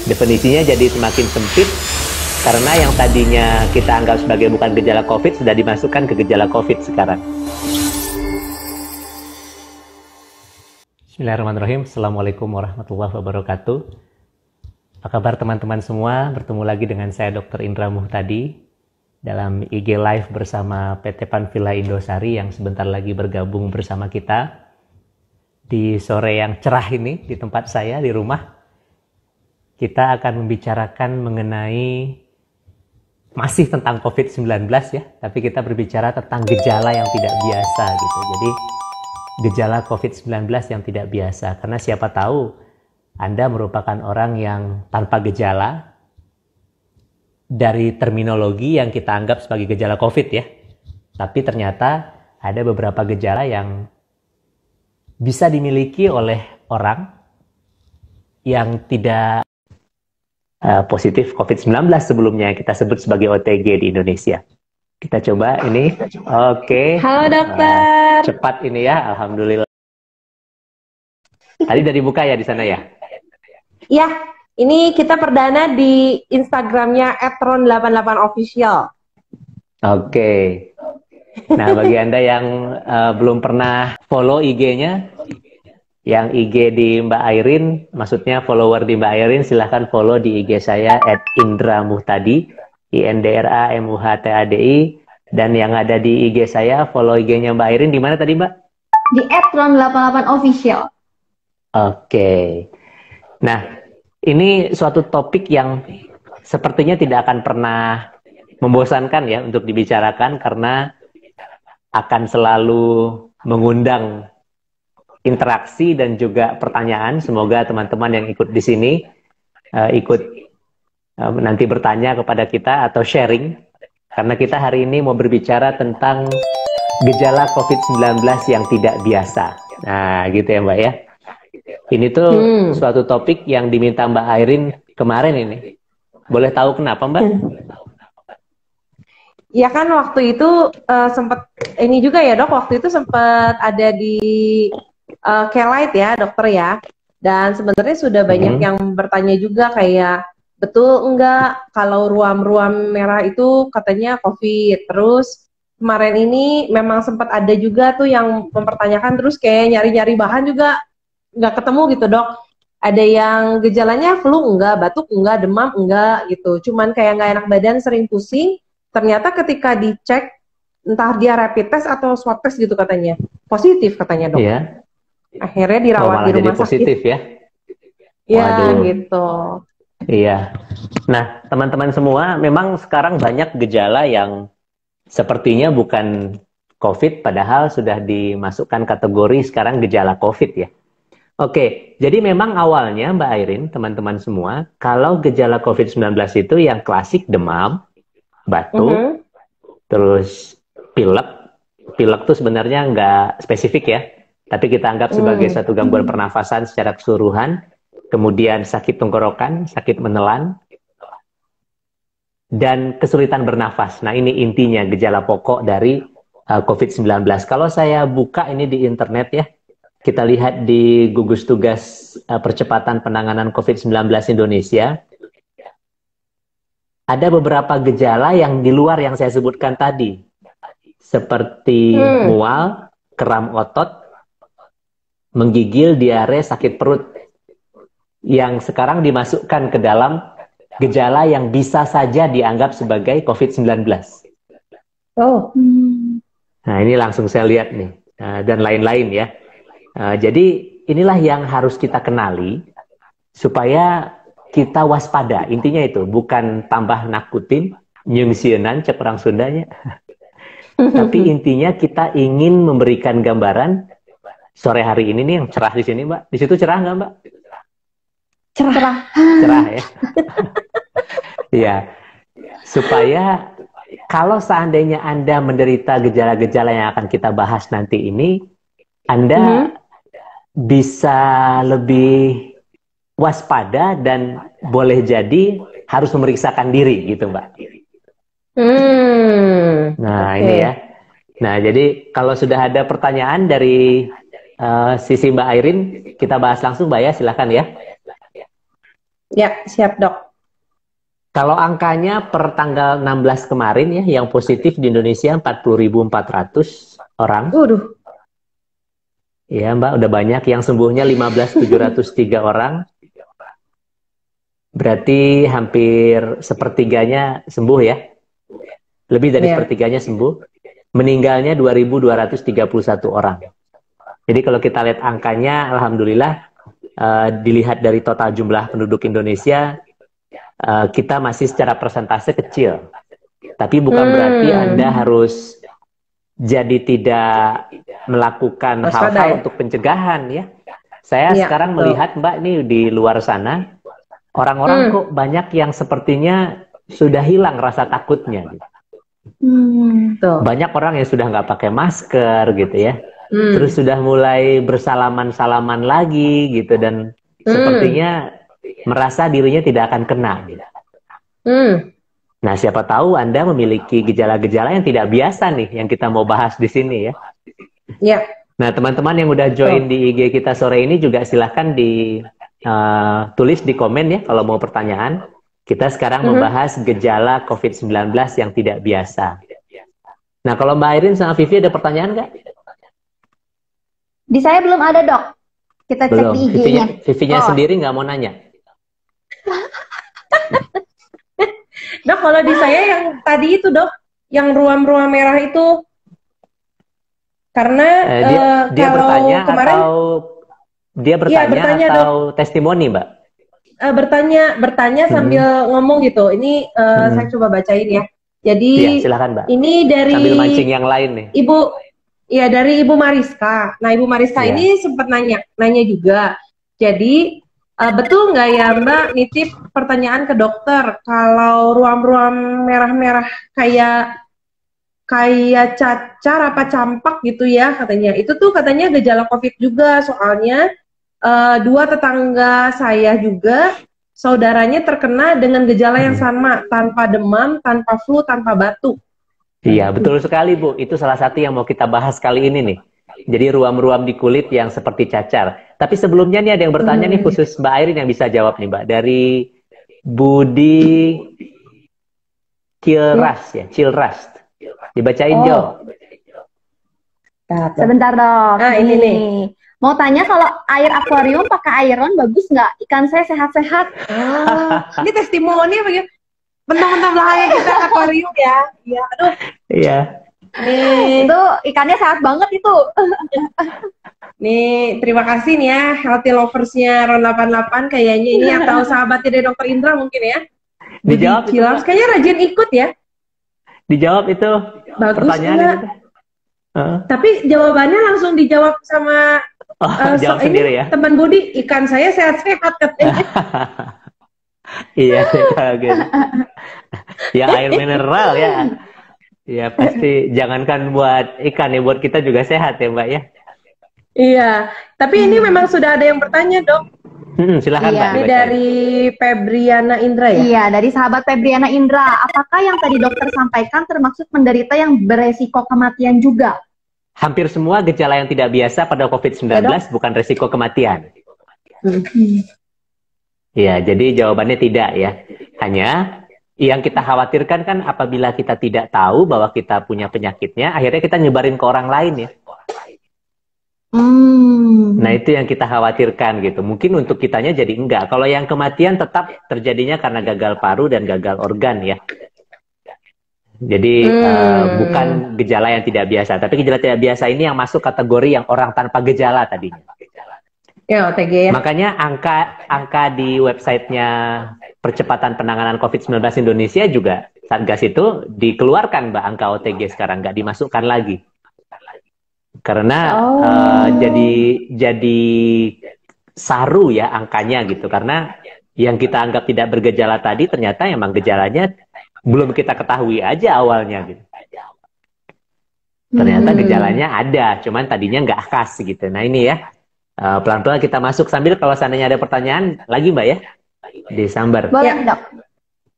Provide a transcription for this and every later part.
Definisinya jadi semakin sempit karena yang tadinya kita anggap sebagai bukan gejala COVID sudah dimasukkan ke gejala COVID sekarang. Bismillahirrahmanirrahim. Assalamualaikum warahmatullahi wabarakatuh. Apa kabar teman-teman semua? Bertemu lagi dengan saya Dr. Indra Muhtadi dalam IG Live bersama PT Panvilla Indosari yang sebentar lagi bergabung bersama kita di sore yang cerah ini di tempat saya di rumah. Kita akan membicarakan mengenai masih tentang COVID-19 ya, tapi kita berbicara tentang gejala yang tidak biasa gitu. Jadi gejala COVID-19 yang tidak biasa, karena siapa tahu Anda merupakan orang yang tanpa gejala dari terminologi yang kita anggap sebagai gejala COVID ya. Tapi ternyata ada beberapa gejala yang bisa dimiliki oleh orang yang tidak positif COVID-19 sebelumnya kita sebut sebagai OTG di Indonesia. Kita coba ini. Oke. Halo dokter. Cepat ini ya, alhamdulillah. Tadi udah dibuka ya di sana ya? Iya, ini kita perdana di Instagramnya @ron88official. Oke. Nah, bagi Anda yang belum pernah follow IG-nya, yang IG di Mbak Airin, maksudnya follower di Mbak Airin, silahkan follow di IG saya @indramuhtadi, INDRAMUHTADI, dan yang ada di IG saya, follow IG-nya Mbak Airin di mana tadi Mbak? Di @ron88official. Oke. Nah, ini suatu topik yang sepertinya tidak akan pernah membosankan ya untuk dibicarakan karena akan selalu mengundang interaksi dan juga pertanyaan. Semoga teman-teman yang ikut di sini ikut nanti bertanya kepada kita atau sharing, karena kita hari ini mau berbicara tentang gejala COVID-19 yang tidak biasa. Nah, gitu ya Mbak ya. Ini tuh suatu topik yang diminta Mbak Airin kemarin ini. Boleh tahu kenapa Mbak? Ya kan waktu itu sempat ini juga ya dok, waktu itu sempat ada di Kelight ya dokter ya, dan sebenarnya sudah banyak yang bertanya juga kayak betul enggak kalau ruam-ruam merah itu katanya COVID. Terus kemarin ini memang sempat ada juga tuh yang mempertanyakan, terus kayak nyari-nyari bahan juga nggak ketemu gitu dok. Ada yang gejalanya flu enggak, batuk enggak, demam enggak gitu, cuman kayak nggak enak badan, sering pusing. Ternyata ketika dicek entah dia rapid test atau swab test gitu katanya positif katanya dok. Iya. Akhirnya dirawat di rumah positif sakit. Ya? Ya gitu. Iya. Nah, teman-teman semua, memang sekarang banyak gejala yang sepertinya bukan COVID, padahal sudah dimasukkan kategori sekarang gejala COVID ya. Oke, jadi memang awalnya Mbak Airin, teman-teman semua, kalau gejala COVID-19 itu yang klasik demam, batuk, terus pilek. Pilek itu sebenarnya nggak spesifik ya, tapi kita anggap sebagai satu gangguan pernafasan secara keseluruhan, kemudian sakit tenggorokan, sakit menelan, dan kesulitan bernafas. Nah, ini intinya gejala pokok dari COVID-19. Kalau saya buka ini di internet ya, kita lihat di gugus tugas percepatan penanganan COVID-19 Indonesia, ada beberapa gejala yang di luar yang saya sebutkan tadi, seperti mual, kram otot, menggigil, diare, sakit perut, yang sekarang dimasukkan ke dalam gejala yang bisa saja dianggap sebagai COVID-19. Oh. Nah, ini langsung saya lihat nih, dan lain-lain ya. Jadi inilah yang harus kita kenali supaya kita waspada. Intinya itu bukan tambah nakutin, nyungsienan, cek orang Sundanya. Tapi intinya kita ingin memberikan gambaran sore hari ini nih yang cerah di sini, Mbak. Di situ cerah nggak, Mbak? Cerah. Cerah ya. Iya. Supaya kalau seandainya Anda menderita gejala-gejala yang akan kita bahas nanti ini, Anda bisa lebih waspada dan boleh jadi harus memeriksakan diri gitu Mbak. Nah ini ya. Nah jadi kalau sudah ada pertanyaan dari sisi Mbak Airin, kita bahas langsung Mbak ya, silakan ya. Ya, siap dok. Kalau angkanya per tanggal 16 kemarin ya, yang positif di Indonesia 40.400 orang. Waduh. Ya Mbak, udah banyak. Yang sembuhnya 15.703 orang. Berarti hampir sepertiganya sembuh ya. Lebih dari sepertiganya sembuh. Meninggalnya 2.231 orang. Jadi kalau kita lihat angkanya, alhamdulillah, dilihat dari total jumlah penduduk Indonesia, kita masih secara persentase kecil. Tapi bukan berarti Anda harus jadi tidak melakukan hal-hal untuk pencegahan ya. Saya sekarang melihat Mbak nih di luar sana, orang-orang kok banyak yang sepertinya sudah hilang rasa takutnya. Banyak orang yang sudah nggak pakai masker gitu ya. Terus sudah mulai bersalaman-salaman lagi gitu, dan sepertinya merasa dirinya tidak akan kena gitu. Nah, siapa tahu Anda memiliki gejala-gejala yang tidak biasa nih yang kita mau bahas di sini ya. Nah, teman-teman yang udah join di IG kita sore ini juga silahkan tulis di komen ya kalau mau pertanyaan. Kita sekarang membahas gejala COVID-19 yang tidak biasa. Nah, kalau Mbak Airin sama Vivi ada pertanyaan nggak? Di saya belum ada dok. Kita cek di IG-nya. Vivinya sendiri nggak mau nanya? Dok, kalau di saya yang tadi itu dok, yang ruam-ruam merah itu, karena dia kalau bertanya kemarin atau dia bertanya atau dok. testimoni Mbak? Bertanya sambil ngomong gitu. Ini saya coba bacain ya. Jadi silakan Mbak. Ini dari sambil mancing yang lain nih. Dari Ibu Mariska. Nah, Ibu Mariska ini sempat nanya juga. Jadi betul nggak ya Mbak nitip pertanyaan ke dokter kalau ruam-ruam merah-merah kayak cacar apa campak gitu ya katanya. Itu tuh katanya gejala COVID juga, soalnya dua tetangga saya juga saudaranya terkena dengan gejala yang sama, tanpa demam, tanpa flu, tanpa batuk. Iya, betul sekali Bu. Itu salah satu yang mau kita bahas kali ini nih. Jadi ruam-ruam di kulit yang seperti cacar. Tapi sebelumnya nih ada yang bertanya nih, khusus Mbak Airin yang bisa jawab nih Mbak. Dari Budi Cilras. Dibacain Jo. Sebentar dok. Nah, ini nih. Mau tanya kalau air akuarium pakai iron bagus nggak? Ikan saya sehat-sehat. Ini testimoni bagaimana? Mentang-mentang belakangnya kita akuarium ya. Iya, aduh. Iya. Nih. Itu ikannya sehat banget itu. Nih, terima kasih nih ya healthy loversnya Ron 88 kayaknya ini yang tahu sahabatnya dari Dokter Indra mungkin ya. Dijawab itu. Kayaknya rajin ikut ya. Dijawab itu. Bagus pertanyaan itu. Tapi jawabannya langsung dijawab sama jawab sendiri ya. Teman Budi, ikan saya sehat-sehat katanya. Iya, gitu. Ya air mineral ya. Ya pasti jangankan buat ikan ya, buat kita juga sehat ya Mbak ya. Iya, tapi ini memang sudah ada yang bertanya dok. Silakan Mbak. Ini dari Febriana Indra ya? Iya, dari sahabat Febriana Indra. Apakah yang tadi dokter sampaikan termasuk penderita yang beresiko kematian juga? Hampir semua gejala yang tidak biasa pada COVID-19 bukan resiko kematian. Ya, jadi jawabannya tidak ya. Hanya yang kita khawatirkan kan apabila kita tidak tahu bahwa kita punya penyakitnya, akhirnya kita nyebarin ke orang lain ya. Nah, itu yang kita khawatirkan gitu. Mungkin untuk kitanya jadi enggak. Kalau yang kematian tetap terjadinya karena gagal paru dan gagal organ ya. Jadi bukan gejala yang tidak biasa. Tapi gejala tidak biasa ini yang masuk kategori yang orang tanpa gejala tadinya. Ya, OTG ya. Makanya angka di websitenya Percepatan Penanganan COVID-19 Indonesia juga, Satgas itu dikeluarkan Mbak angka OTG sekarang, nggak dimasukkan lagi. Karena jadi saru ya angkanya gitu. Karena yang kita anggap tidak bergejala tadi ternyata emang gejalanya belum kita ketahui aja awalnya gitu. Ternyata gejalanya ada, cuman tadinya nggak khas gitu. Nah ini ya, pelan-pelan kita masuk sambil kalau seandainya ada pertanyaan lagi Mbak ya, disambar. Boleh dok.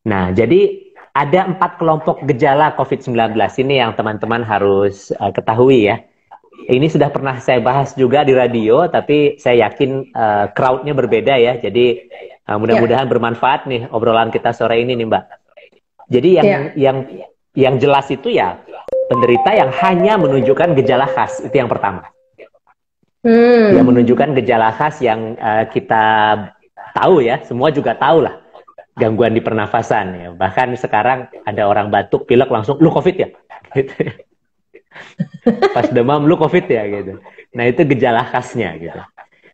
Nah jadi ada 4 kelompok gejala COVID-19 ini yang teman-teman harus ketahui ya. Ini sudah pernah saya bahas juga di radio, tapi saya yakin crowd-nya berbeda ya. Jadi mudah-mudahan bermanfaat nih obrolan kita sore ini nih Mbak. Jadi yang jelas itu ya penderita yang hanya menunjukkan gejala khas, itu yang pertama. Yang menunjukkan gejala khas yang kita tahu ya, semua juga tahu lah. Gangguan di pernafasan ya. Bahkan sekarang ada orang batuk, pilek langsung, lu COVID ya? Gitu. Pas demam lu COVID ya gitu. Nah itu gejala khasnya gitu.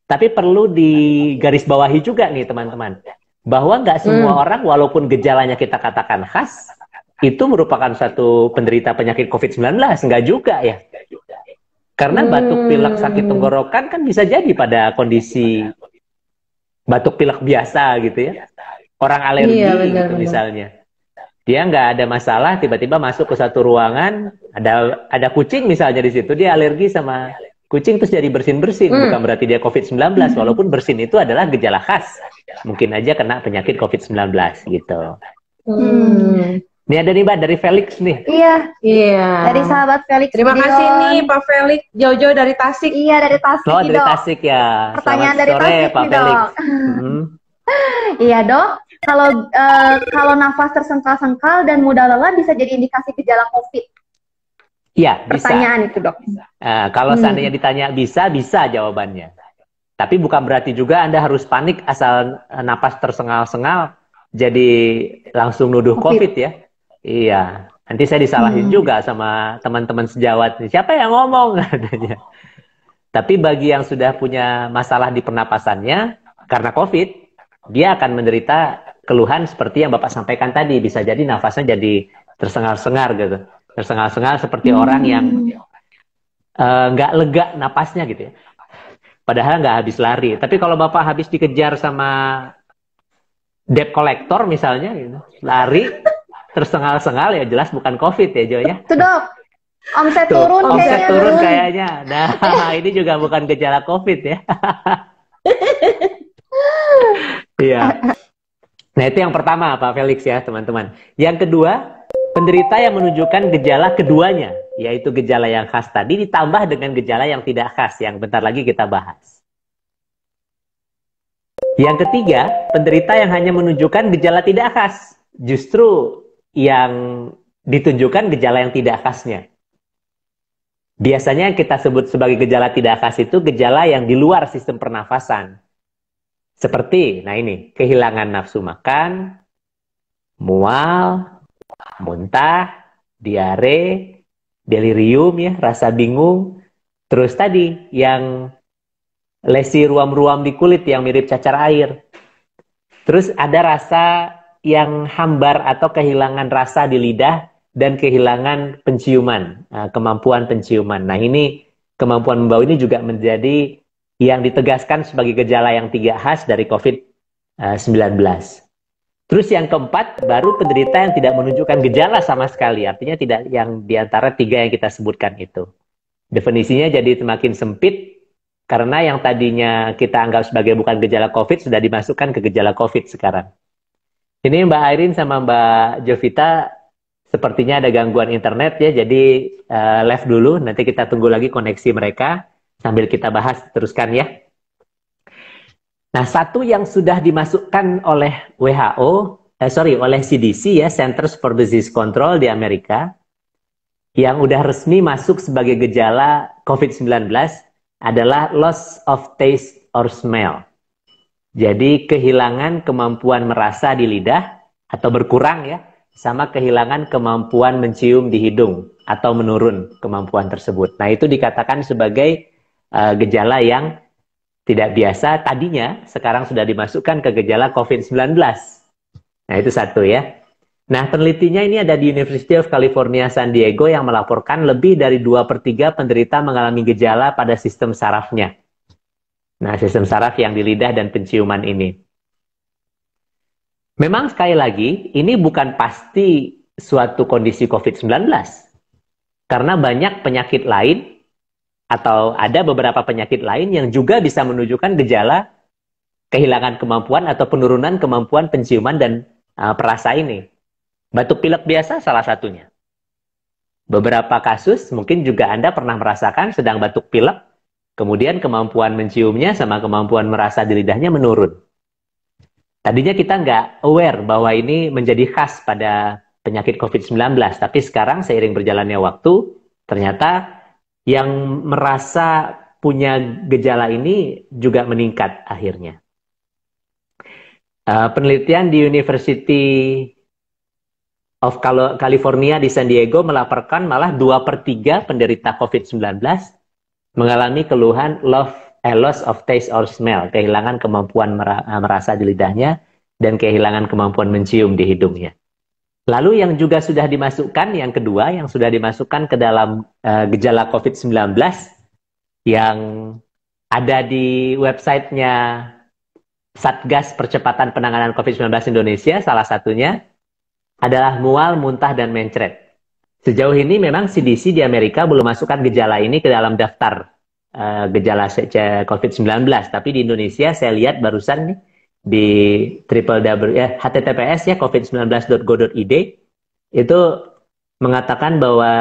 Tapi perlu digarisbawahi juga nih teman-teman, bahwa nggak semua orang walaupun gejalanya kita katakan khas, itu merupakan satu penderita penyakit COVID-19, nggak juga ya. Karena batuk pilek sakit tenggorokan kan bisa jadi pada kondisi batuk pilek biasa gitu ya. Orang alergi gitu misalnya. Dia nggak ada masalah, tiba-tiba masuk ke satu ruangan, ada kucing misalnya di situ, dia alergi sama kucing terus jadi bersin-bersin. Bukan berarti dia COVID-19, walaupun bersin itu adalah gejala khas. Mungkin aja kena penyakit COVID-19 gitu. Ini ada nih Mbak, dari Felix nih. Iya. Dari sahabat Felix. Terima kasih nih Pak Felix, Jojo dari Tasik. Iya, dari Tasik. Oh, dari Tasik ya. Pertanyaan Selamat dari sore, Tasik Pak nih, Felix. Dok. Iya Dok, kalau nafas tersengal-sengal dan mudah lelah bisa jadi indikasi gejala COVID. Iya, bisa. Pertanyaan itu Dok. Kalau seandainya ditanya bisa jawabannya. Tapi bukan berarti juga Anda harus panik asal napas tersengal-sengal jadi langsung nuduh COVID ya. Iya, nanti saya disalahin juga sama teman-teman sejawat. Siapa yang ngomong? Katanya. Tapi bagi yang sudah punya masalah di pernapasannya karena COVID, dia akan menderita keluhan seperti yang Bapak sampaikan tadi. Bisa jadi nafasnya jadi tersengal-sengar gitu. Tersengal-sengal seperti orang yang nggak lega napasnya gitu ya. Padahal nggak habis lari. Tapi kalau Bapak habis dikejar sama debt collector misalnya, gitu, lari, tersengal-sengal ya jelas bukan COVID ya Jo ya. Itu Dok, omset Tuh, turun omset turun kayaknya. Nah ini juga bukan gejala COVID ya. Iya. Nah itu yang pertama Pak Felix ya teman-teman. Yang kedua, penderita yang menunjukkan gejala keduanya, yaitu gejala yang khas tadi ditambah dengan gejala yang tidak khas yang bentar lagi kita bahas. Yang ketiga, penderita yang hanya menunjukkan gejala tidak khas, justru yang ditunjukkan gejala yang tidak khasnya. Biasanya yang kita sebut sebagai gejala tidak khas itu gejala yang di luar sistem pernafasan. Seperti, nah ini, kehilangan nafsu makan, mual, muntah, diare, delirium ya, rasa bingung. Terus tadi yang lesi ruam-ruam di kulit yang mirip cacar air. Terus ada rasa yang hambar atau kehilangan rasa di lidah dan kehilangan penciuman, kemampuan penciuman. Nah ini kemampuan membau ini juga menjadi yang ditegaskan sebagai gejala yang tidak khas dari COVID-19. Terus yang keempat, baru penderita yang tidak menunjukkan gejala sama sekali. Artinya tidak yang diantara tiga yang kita sebutkan itu. Definisinya jadi semakin sempit, karena yang tadinya kita anggap sebagai bukan gejala COVID, sudah dimasukkan ke gejala COVID sekarang. Ini Mbak Airin sama Mbak Jovita, sepertinya ada gangguan internet ya, jadi live dulu, nanti kita tunggu lagi koneksi mereka, sambil kita bahas, teruskan ya. Nah, satu yang sudah dimasukkan oleh oleh CDC ya, Centers for Disease Control di Amerika, yang udah resmi masuk sebagai gejala COVID-19 adalah loss of taste or smell. Jadi kehilangan kemampuan merasa di lidah atau berkurang ya, sama kehilangan kemampuan mencium di hidung atau menurun kemampuan tersebut. Nah, itu dikatakan sebagai gejala yang tidak biasa tadinya, sekarang sudah dimasukkan ke gejala COVID-19. Nah, itu satu ya. Nah, penelitinya ini ada di University of California San Diego yang melaporkan lebih dari 2/3 penderita mengalami gejala pada sistem sarafnya. Nah, sistem saraf yang di lidah dan penciuman ini. Memang sekali lagi, ini bukan pasti suatu kondisi COVID-19. Karena banyak penyakit lain, atau ada beberapa penyakit lain yang juga bisa menunjukkan gejala kehilangan kemampuan atau penurunan kemampuan penciuman dan perasa ini. Batuk pilek biasa salah satunya. Beberapa kasus mungkin juga Anda pernah merasakan sedang batuk pilek, kemudian kemampuan menciumnya sama kemampuan merasa di lidahnya menurun. Tadinya kita nggak aware bahwa ini menjadi khas pada penyakit COVID-19, tapi sekarang seiring berjalannya waktu, ternyata yang merasa punya gejala ini juga meningkat akhirnya. Penelitian di University of California di San Diego melaporkan malah 2/3 penderita COVID-19 mengalami keluhan loss of taste or smell, kehilangan kemampuan merasa di lidahnya dan kehilangan kemampuan mencium di hidungnya. Lalu yang juga sudah dimasukkan, yang kedua, yang sudah dimasukkan ke dalam gejala COVID-19 yang ada di websitenya Satgas Percepatan Penanganan COVID-19 Indonesia, salah satunya adalah mual, muntah, dan mencret. Sejauh ini memang CDC di Amerika belum masukkan gejala ini ke dalam daftar gejala COVID-19, tapi di Indonesia saya lihat barusan nih, di https ya covid19.go.id itu mengatakan bahwa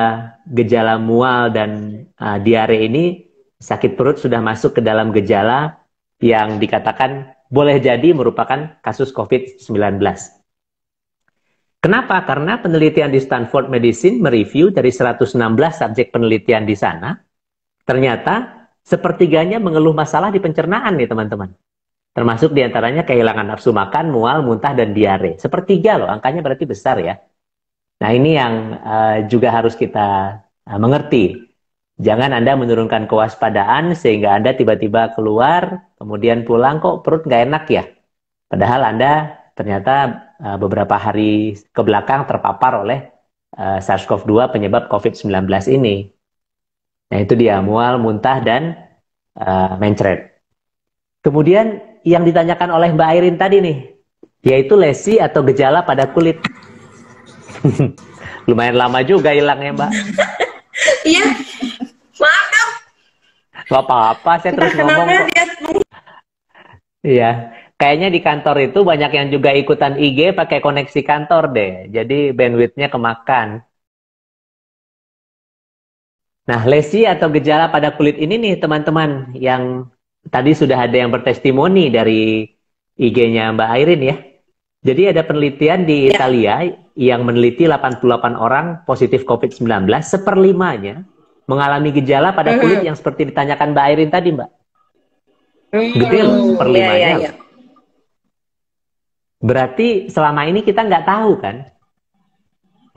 gejala mual dan diare ini, sakit perut, sudah masuk ke dalam gejala yang dikatakan boleh jadi merupakan kasus COVID-19. Kenapa? Karena penelitian di Stanford Medicine mereview dari 116 subjek penelitian di sana, ternyata sepertiganya mengeluh masalah di pencernaan nih teman-teman. Termasuk diantaranya kehilangan nafsu makan, mual, muntah, dan diare. Sepertiga loh, angkanya berarti besar ya. Nah ini yang juga harus kita mengerti. Jangan Anda menurunkan kewaspadaan sehingga Anda tiba-tiba keluar, kemudian pulang kok perut nggak enak ya. Padahal Anda ternyata beberapa hari ke belakang terpapar oleh SARS-CoV-2 penyebab COVID-19 ini. Nah itu dia, mual, muntah, dan mencret. Kemudian yang ditanyakan oleh Mbak Airin tadi nih, yaitu lesi atau gejala pada kulit. Lumayan lama juga hilangnya Mbak. Iya, maaf. Gak apa-apa, saya terus ngomong kok. Iya, kayaknya di kantor itu banyak yang juga ikutan IG pakai koneksi kantor deh, jadi bandwidth-nya kemakan. Nah, lesi atau gejala pada kulit ini nih teman-teman, yang tadi sudah ada yang bertestimoni dari IG-nya Mbak Airin ya. Jadi ada penelitian di Italia yang meneliti 88 orang positif COVID-19, seperlimanya mengalami gejala pada kulit yang seperti ditanyakan Mbak Airin tadi, Mbak. Gede loh, seperlimanya. Berarti selama ini kita nggak tahu kan?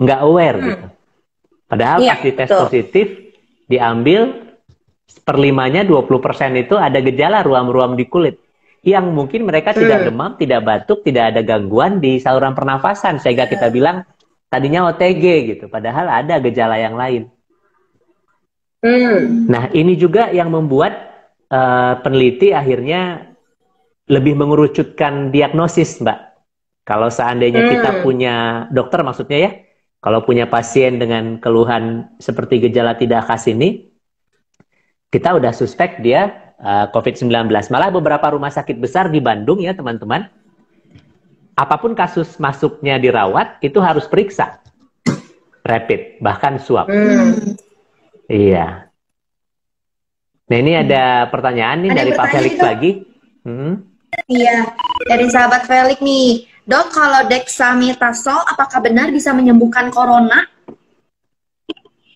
Nggak aware gitu. Padahal pas dites positif, diambil seperlimanya 20% itu ada gejala ruam-ruam di kulit. Yang mungkin mereka tidak demam, tidak batuk, tidak ada gangguan di saluran pernafasan. Sehingga kita bilang tadinya OTG gitu. Padahal ada gejala yang lain. Nah ini juga yang membuat peneliti akhirnya lebih mengerucutkan diagnosis, Mbak. Kalau seandainya kita punya dokter maksudnya ya, kalau punya pasien dengan keluhan seperti gejala tidak khas ini, kita udah suspek dia COVID-19. Malah beberapa rumah sakit besar di Bandung ya teman-teman, apapun kasus masuknya dirawat, itu harus periksa. Rapid, bahkan swab. Iya. Nah ini ada pertanyaan nih dari Pak Felix lagi. Iya, dari sahabat Felix nih. Dok, kalau dexamethasone apakah benar bisa menyembuhkan corona?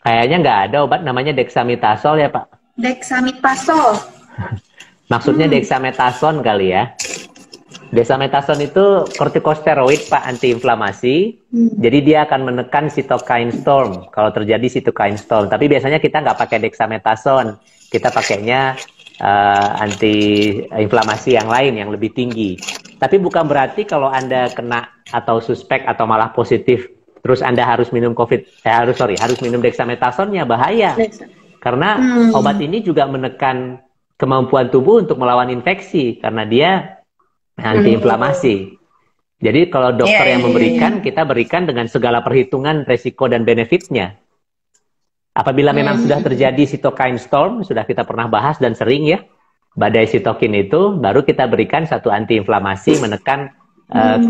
Kayaknya nggak ada obat namanya dexamethasone ya Pak? Dexamethasone. Maksudnya dexamethasone kali ya. Dexamethasone itu kortikosteroid Pak, antiinflamasi. Jadi dia akan menekan cytokine storm kalau terjadi cytokine storm. Tapi biasanya kita nggak pakai dexamethasone. Kita pakainya anti-inflamasi yang lain yang lebih tinggi. Tapi bukan berarti kalau Anda kena atau suspek atau malah positif, terus Anda harus minum harus minum dexamethasone-nya, bahaya. Karena obat ini juga menekan kemampuan tubuh untuk melawan infeksi karena dia antiinflamasi. Jadi kalau dokter yang memberikan, kita berikan dengan segala perhitungan resiko dan benefitnya. Apabila memang sudah terjadi cytokine storm, sudah kita pernah bahas dan sering ya, badai sitokin itu, baru kita berikan satu antiinflamasi menekan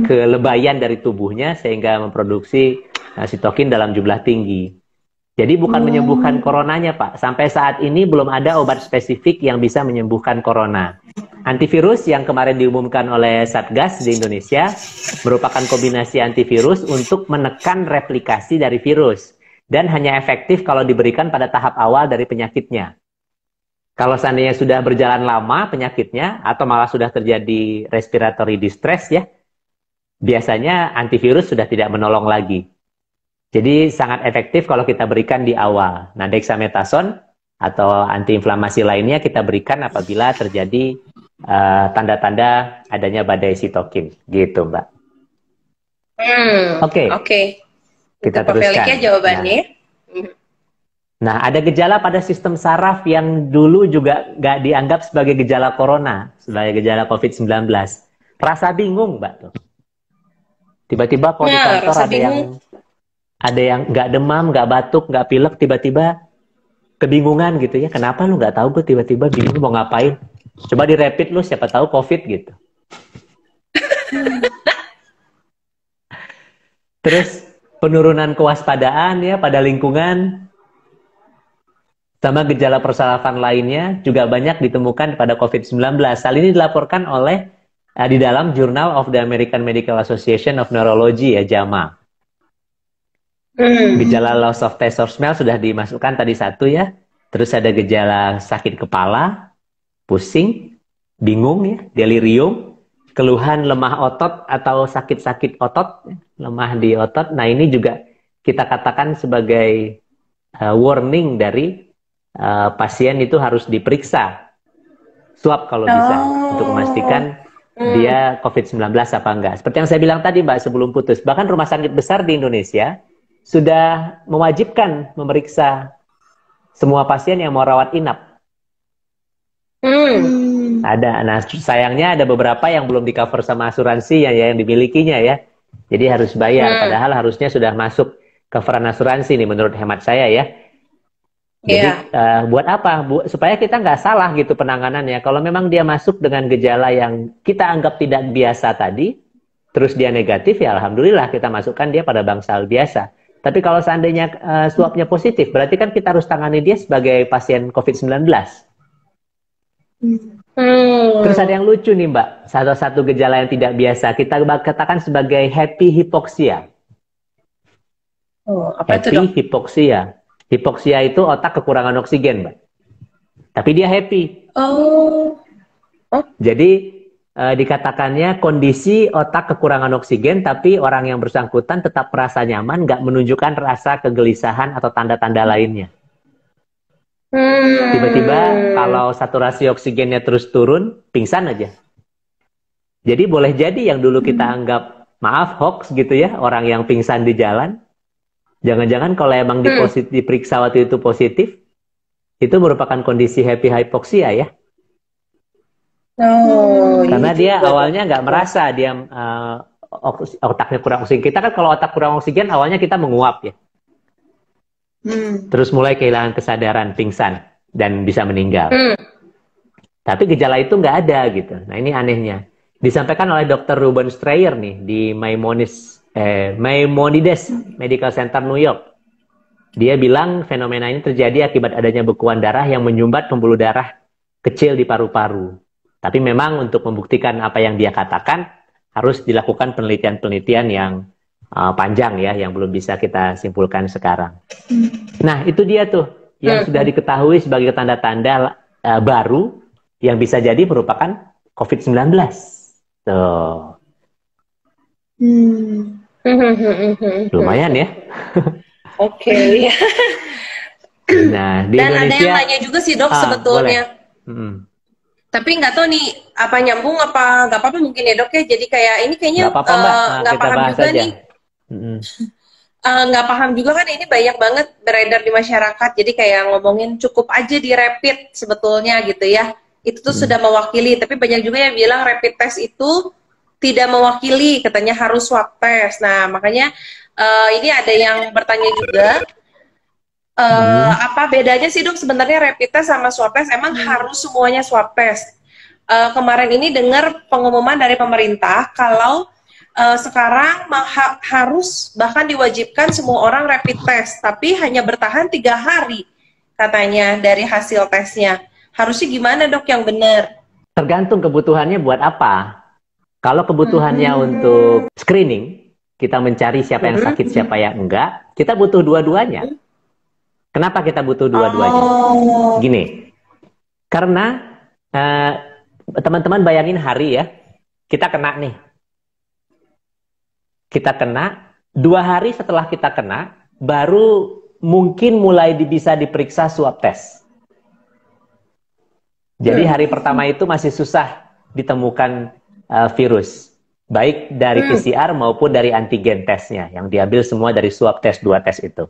kelebayan dari tubuhnya sehingga memproduksi sitokin dalam jumlah tinggi. Jadi bukan menyembuhkan coronanya, Pak. Sampai saat ini belum ada obat spesifik yang bisa menyembuhkan corona. Antivirus yang kemarin diumumkan oleh Satgas di Indonesia merupakan kombinasi antivirus untuk menekan replikasi dari virus. Dan hanya efektif kalau diberikan pada tahap awal dari penyakitnya. Kalau seandainya sudah berjalan lama penyakitnya, atau malah sudah terjadi respiratory distress ya, biasanya antivirus sudah tidak menolong lagi. Jadi sangat efektif kalau kita berikan di awal. Nah, dexamethasone atau antiinflamasi lainnya kita berikan apabila terjadi tanda-tanda adanya badai sitokin, gitu, Mbak. Oke. Kita teruskan. Jawabannya. Nah, ada gejala pada sistem saraf yang dulu juga nggak dianggap sebagai gejala corona, sebagai gejala COVID-19. Rasa bingung, Mbak. Tuh. Tiba-tiba kalau di kantor ada yang nggak demam, nggak batuk, nggak pilek, tiba-tiba kebingungan gitu ya. Kenapa lu nggak tahu, gue tiba-tiba bingung mau ngapain? Coba di rapid lu, siapa tahu COVID gitu. Terus penurunan kewaspadaan ya pada lingkungan, sama gejala persarafan lainnya juga banyak ditemukan pada COVID-19. Hal ini dilaporkan oleh di dalam Journal of the American Medical Association of Neurology ya, JAMA. Gejala loss of taste or smell sudah dimasukkan tadi satu ya. Terus ada gejala sakit kepala, pusing, bingung ya, delirium, keluhan lemah otot atau sakit-sakit otot, lemah di otot. Nah, ini juga kita katakan sebagai warning dari pasien itu harus diperiksa swab kalau bisa untuk memastikan dia COVID-19 apa enggak. Seperti yang saya bilang tadi, Mbak, sebelum putus, bahkan rumah sakit besar di Indonesia sudah mewajibkan memeriksa semua pasien yang mau rawat inap. Ada, nah sayangnya ada beberapa yang belum di cover sama asuransi yang dimilikinya ya. Jadi harus bayar, padahal harusnya sudah masuk coveran asuransi nih menurut hemat saya ya. Jadi buat apa? Supaya kita nggak salah gitu penanganannya. Kalau memang dia masuk dengan gejala yang kita anggap tidak biasa tadi, terus dia negatif ya alhamdulillah kita masukkan dia pada bangsal biasa. Tapi kalau seandainya swabnya positif, berarti kan kita harus tangani dia sebagai pasien COVID-19. Terus ada yang lucu nih, Mbak. Satu gejala yang tidak biasa. Kita katakan sebagai happy hypoxia. Apa itu, Dok? Happy hypoxia. Hipoksia itu otak kekurangan oksigen, Mbak. Tapi dia happy. Jadi dikatakannya kondisi otak kekurangan oksigen, tapi orang yang bersangkutan tetap merasa nyaman, nggak menunjukkan rasa kegelisahan atau tanda-tanda lainnya. Tiba-tiba kalau saturasi oksigennya terus turun, pingsan aja. Jadi boleh jadi yang dulu kita anggap, maaf, hoax gitu ya, orang yang pingsan di jalan, jangan-jangan kalau emang diperiksa waktu itu positif, itu merupakan kondisi happy hypoxia ya. Karena dia awalnya nggak merasa dia otaknya kurang oksigen. Kita kan kalau otak kurang oksigen awalnya kita menguap ya. Terus mulai kehilangan kesadaran, pingsan dan bisa meninggal. Tapi gejala itu nggak ada gitu. Nah ini anehnya. Disampaikan oleh Dr. Ruben Strayer nih di Maimonides Medical Center New York. Dia bilang fenomena ini terjadi akibat adanya bekuan darah yang menyumbat pembuluh darah kecil di paru-paru. Tapi memang untuk membuktikan apa yang dia katakan harus dilakukan penelitian-penelitian yang panjang ya, yang belum bisa kita simpulkan sekarang. Nah itu dia tuh yang sudah diketahui sebagai tanda-tanda baru yang bisa jadi merupakan COVID-19. Tuh. Lumayan ya. Oke. Nah di Dan Indonesia, ada yang nanya juga sih, Dok, sebetulnya. Tapi nggak tahu nih apa nyambung apa nggak apa-apa mungkin ya, Dok ya. Jadi kayak ini kayaknya nggak apa-apa, Mbak. nggak Kita paham bahas juga aja. nih. Nggak paham juga kan, ini banyak banget beredar di masyarakat. Jadi kayak ngomongin cukup aja di rapid sebetulnya gitu ya. Itu tuh sudah mewakili. Tapi banyak juga yang bilang rapid test itu tidak mewakili, katanya harus swab test. Nah makanya ini ada yang bertanya juga. Apa bedanya sih, Dok, sebenarnya rapid test sama swab test? Emang harus semuanya swab test? Kemarin ini dengar pengumuman dari pemerintah kalau sekarang harus bahkan diwajibkan semua orang rapid test, tapi hanya bertahan 3 hari katanya dari hasil tesnya. Harusnya gimana dok yang benar? Tergantung kebutuhannya buat apa. Kalau kebutuhannya untuk screening, kita mencari siapa yang sakit, siapa yang enggak, kita butuh dua-duanya. Kenapa kita butuh dua-duanya? Gini, karena teman-teman bayangin hari ya, kita kena nih. Kita kena, 2 hari setelah kita kena, baru mungkin mulai bisa diperiksa swab test. Jadi hari pertama itu masih susah ditemukan virus. Baik dari PCR maupun dari antigen tesnya, yang diambil semua dari swab test 2 tes itu.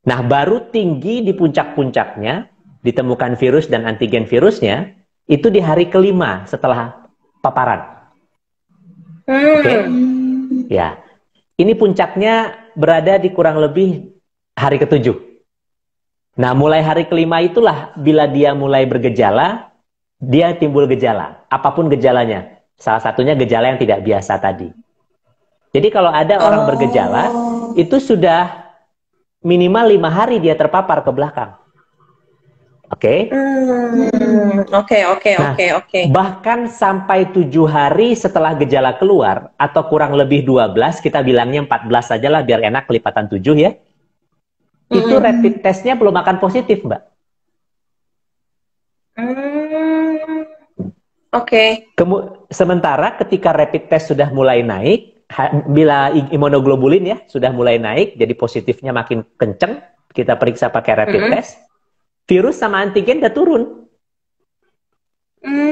Nah, baru tinggi di puncak-puncaknya, ditemukan virus dan antigen virusnya, itu di hari kelima setelah paparan. Oke? Ya, ini puncaknya berada di kurang lebih hari ke-7. Nah, mulai hari kelima itulah bila dia mulai bergejala, dia timbul gejala, apapun gejalanya. Salah satunya gejala yang tidak biasa tadi. Jadi kalau ada orang bergejala, itu sudah minimal 5 hari dia terpapar ke belakang. Oke? Oke. Bahkan sampai 7 hari setelah gejala keluar, atau kurang lebih 12, kita bilangnya 14 saja lah, biar enak kelipatan 7 ya. Itu rapid testnya belum akan positif, Mbak. Oke. Sementara ketika rapid test sudah mulai naik, bila imunoglobulin ya, sudah mulai naik, jadi positifnya makin kenceng, kita periksa pakai rapid test, virus sama antigen udah turun.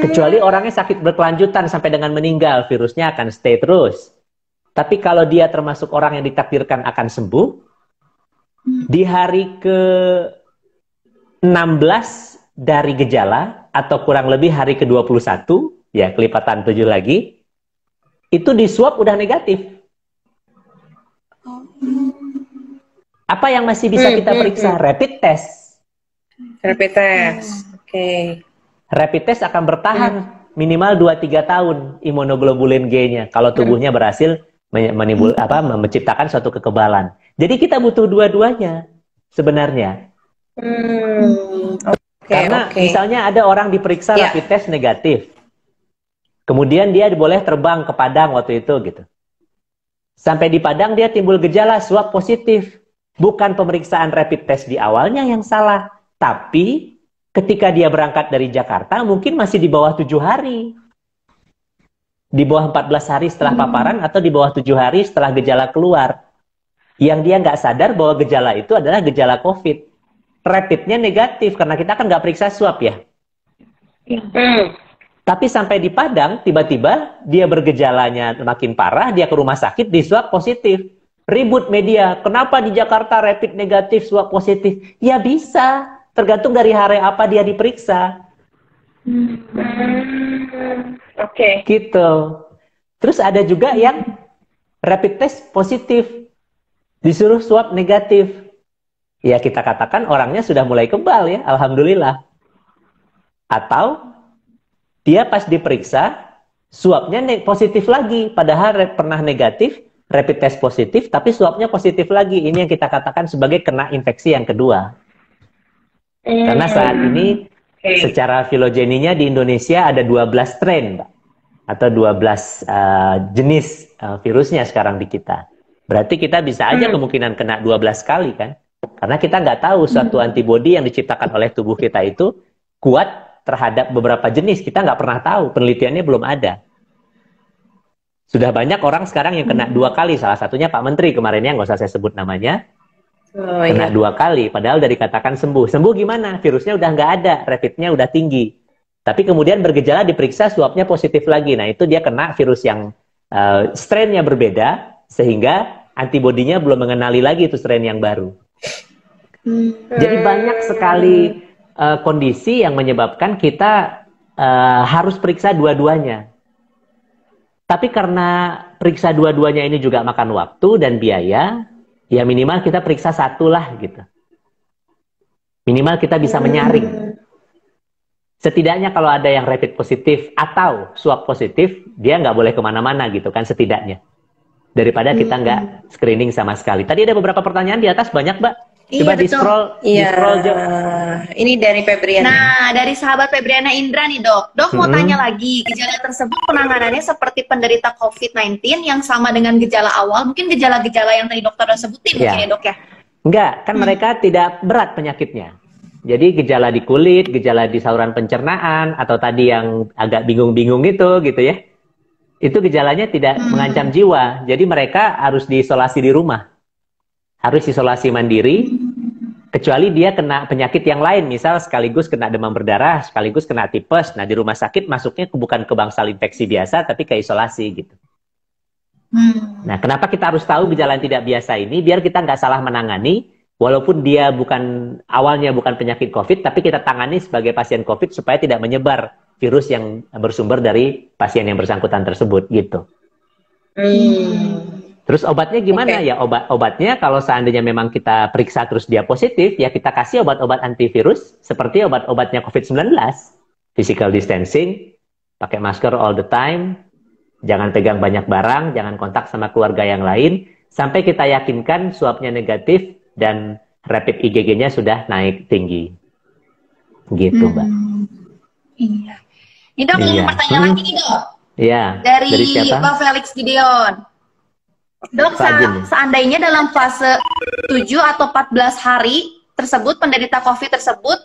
Kecuali orangnya sakit berkelanjutan sampai dengan meninggal, virusnya akan stay terus. Tapi kalau dia termasuk orang yang ditakdirkan akan sembuh, di hari ke-16 dari gejala, atau kurang lebih hari ke-21, ya kelipatan 7 lagi, itu di swab udah negatif. Apa yang masih bisa kita periksa? Rapid test. Rapid test, oke. Rapid test akan bertahan minimal 2-3 tahun imunoglobulin G-nya kalau tubuhnya berhasil menciptakan suatu kekebalan. Jadi kita butuh dua-duanya sebenarnya. Karena misalnya ada orang diperiksa rapid test negatif, kemudian dia boleh terbang ke Padang waktu itu gitu. Sampai di Padang dia timbul gejala swab positif. Bukan pemeriksaan rapid test di awalnya yang salah, tapi ketika dia berangkat dari Jakarta mungkin masih di bawah 7 hari. Di bawah 14 hari setelah paparan atau di bawah 7 hari setelah gejala keluar. Yang dia nggak sadar bahwa gejala itu adalah gejala COVID. Rapidnya negatif karena kita kan nggak periksa swab ya. Tapi sampai di Padang tiba-tiba dia bergejalanya makin parah, dia ke rumah sakit di swab positif. Ribut media, kenapa di Jakarta rapid negatif swab positif? Ya bisa, tergantung dari hari apa dia diperiksa. Gitu. Terus ada juga yang rapid test positif, disuruh swab negatif. Ya kita katakan orangnya sudah mulai kebal ya, alhamdulillah. Atau dia pas diperiksa, swabnya positif lagi, padahal pernah negatif, rapid test positif, tapi swabnya positif lagi. Ini yang kita katakan sebagai kena infeksi yang kedua. Karena saat ini secara filogeninya di Indonesia ada 12 strain, Mbak. Atau 12 jenis virusnya sekarang di kita. Berarti kita bisa aja kemungkinan kena 12 kali kan? Karena kita nggak tahu suatu antibodi yang diciptakan oleh tubuh kita itu kuat terhadap beberapa jenis. Kita nggak pernah tahu, penelitiannya belum ada. Sudah banyak orang sekarang yang kena 2 kali, salah satunya Pak Menteri kemarin ya, nggak usah saya sebut namanya. Kena 2 kali, padahal udah dikatakan sembuh. Sembuh gimana? Virusnya udah nggak ada, rapidnya udah tinggi. Tapi kemudian bergejala diperiksa swabnya positif lagi. Nah itu dia kena virus yang strainnya berbeda, sehingga antibodinya belum mengenali lagi itu strain yang baru. Jadi banyak sekali kondisi yang menyebabkan kita harus periksa dua-duanya. Tapi karena periksa dua-duanya ini juga makan waktu dan biaya, ya minimal kita periksa satu lah gitu. Minimal kita bisa menyaring. Setidaknya kalau ada yang rapid positif atau swab positif, dia nggak boleh kemana-mana gitu kan setidaknya. Daripada kita nggak screening sama sekali. Tadi ada beberapa pertanyaan di atas, banyak Mbak. Coba Iya, di betul. scroll, di Iya. scroll Jo. Ini dari Febriana. Nah, dari sahabat Febriana Indra nih dok. Dok mau tanya lagi, gejala tersebut penanganannya seperti penderita COVID-19 yang sama dengan gejala awal, mungkin gejala-gejala yang tadi dokter udah sebutin mungkin ya dok ya? Enggak, kan mereka tidak berat penyakitnya. Jadi gejala di kulit, gejala di saluran pencernaan, atau tadi yang agak bingung-bingung gitu ya. Itu gejalanya tidak mengancam jiwa. Jadi mereka harus diisolasi di rumah. Harus isolasi mandiri, kecuali dia kena penyakit yang lain, misal sekaligus kena demam berdarah, sekaligus kena tipes. Nah, di rumah sakit masuknya bukan ke bangsal infeksi biasa, tapi ke isolasi gitu. Nah, kenapa kita harus tahu gejala yang tidak biasa ini? Biar kita nggak salah menangani, walaupun dia awalnya bukan penyakit COVID, tapi kita tangani sebagai pasien COVID supaya tidak menyebar virus yang bersumber dari pasien yang bersangkutan tersebut gitu. Terus obatnya gimana? Ya obatnya kalau seandainya memang kita periksa terus dia positif, ya kita kasih obat-obat antivirus seperti obat-obatnya COVID-19. Physical distancing, pakai masker all the time, jangan pegang banyak barang, jangan kontak sama keluarga yang lain, sampai kita yakinkan swabnya negatif dan rapid IgG-nya sudah naik tinggi. Gitu, Mbak. Iya. Ini dok, ada pertanyaan lagi nih dok. Iya. Dari siapa? Pak Felix Gideon. Dok, seandainya dalam fase 7 atau 14 hari tersebut, penderita COVID tersebut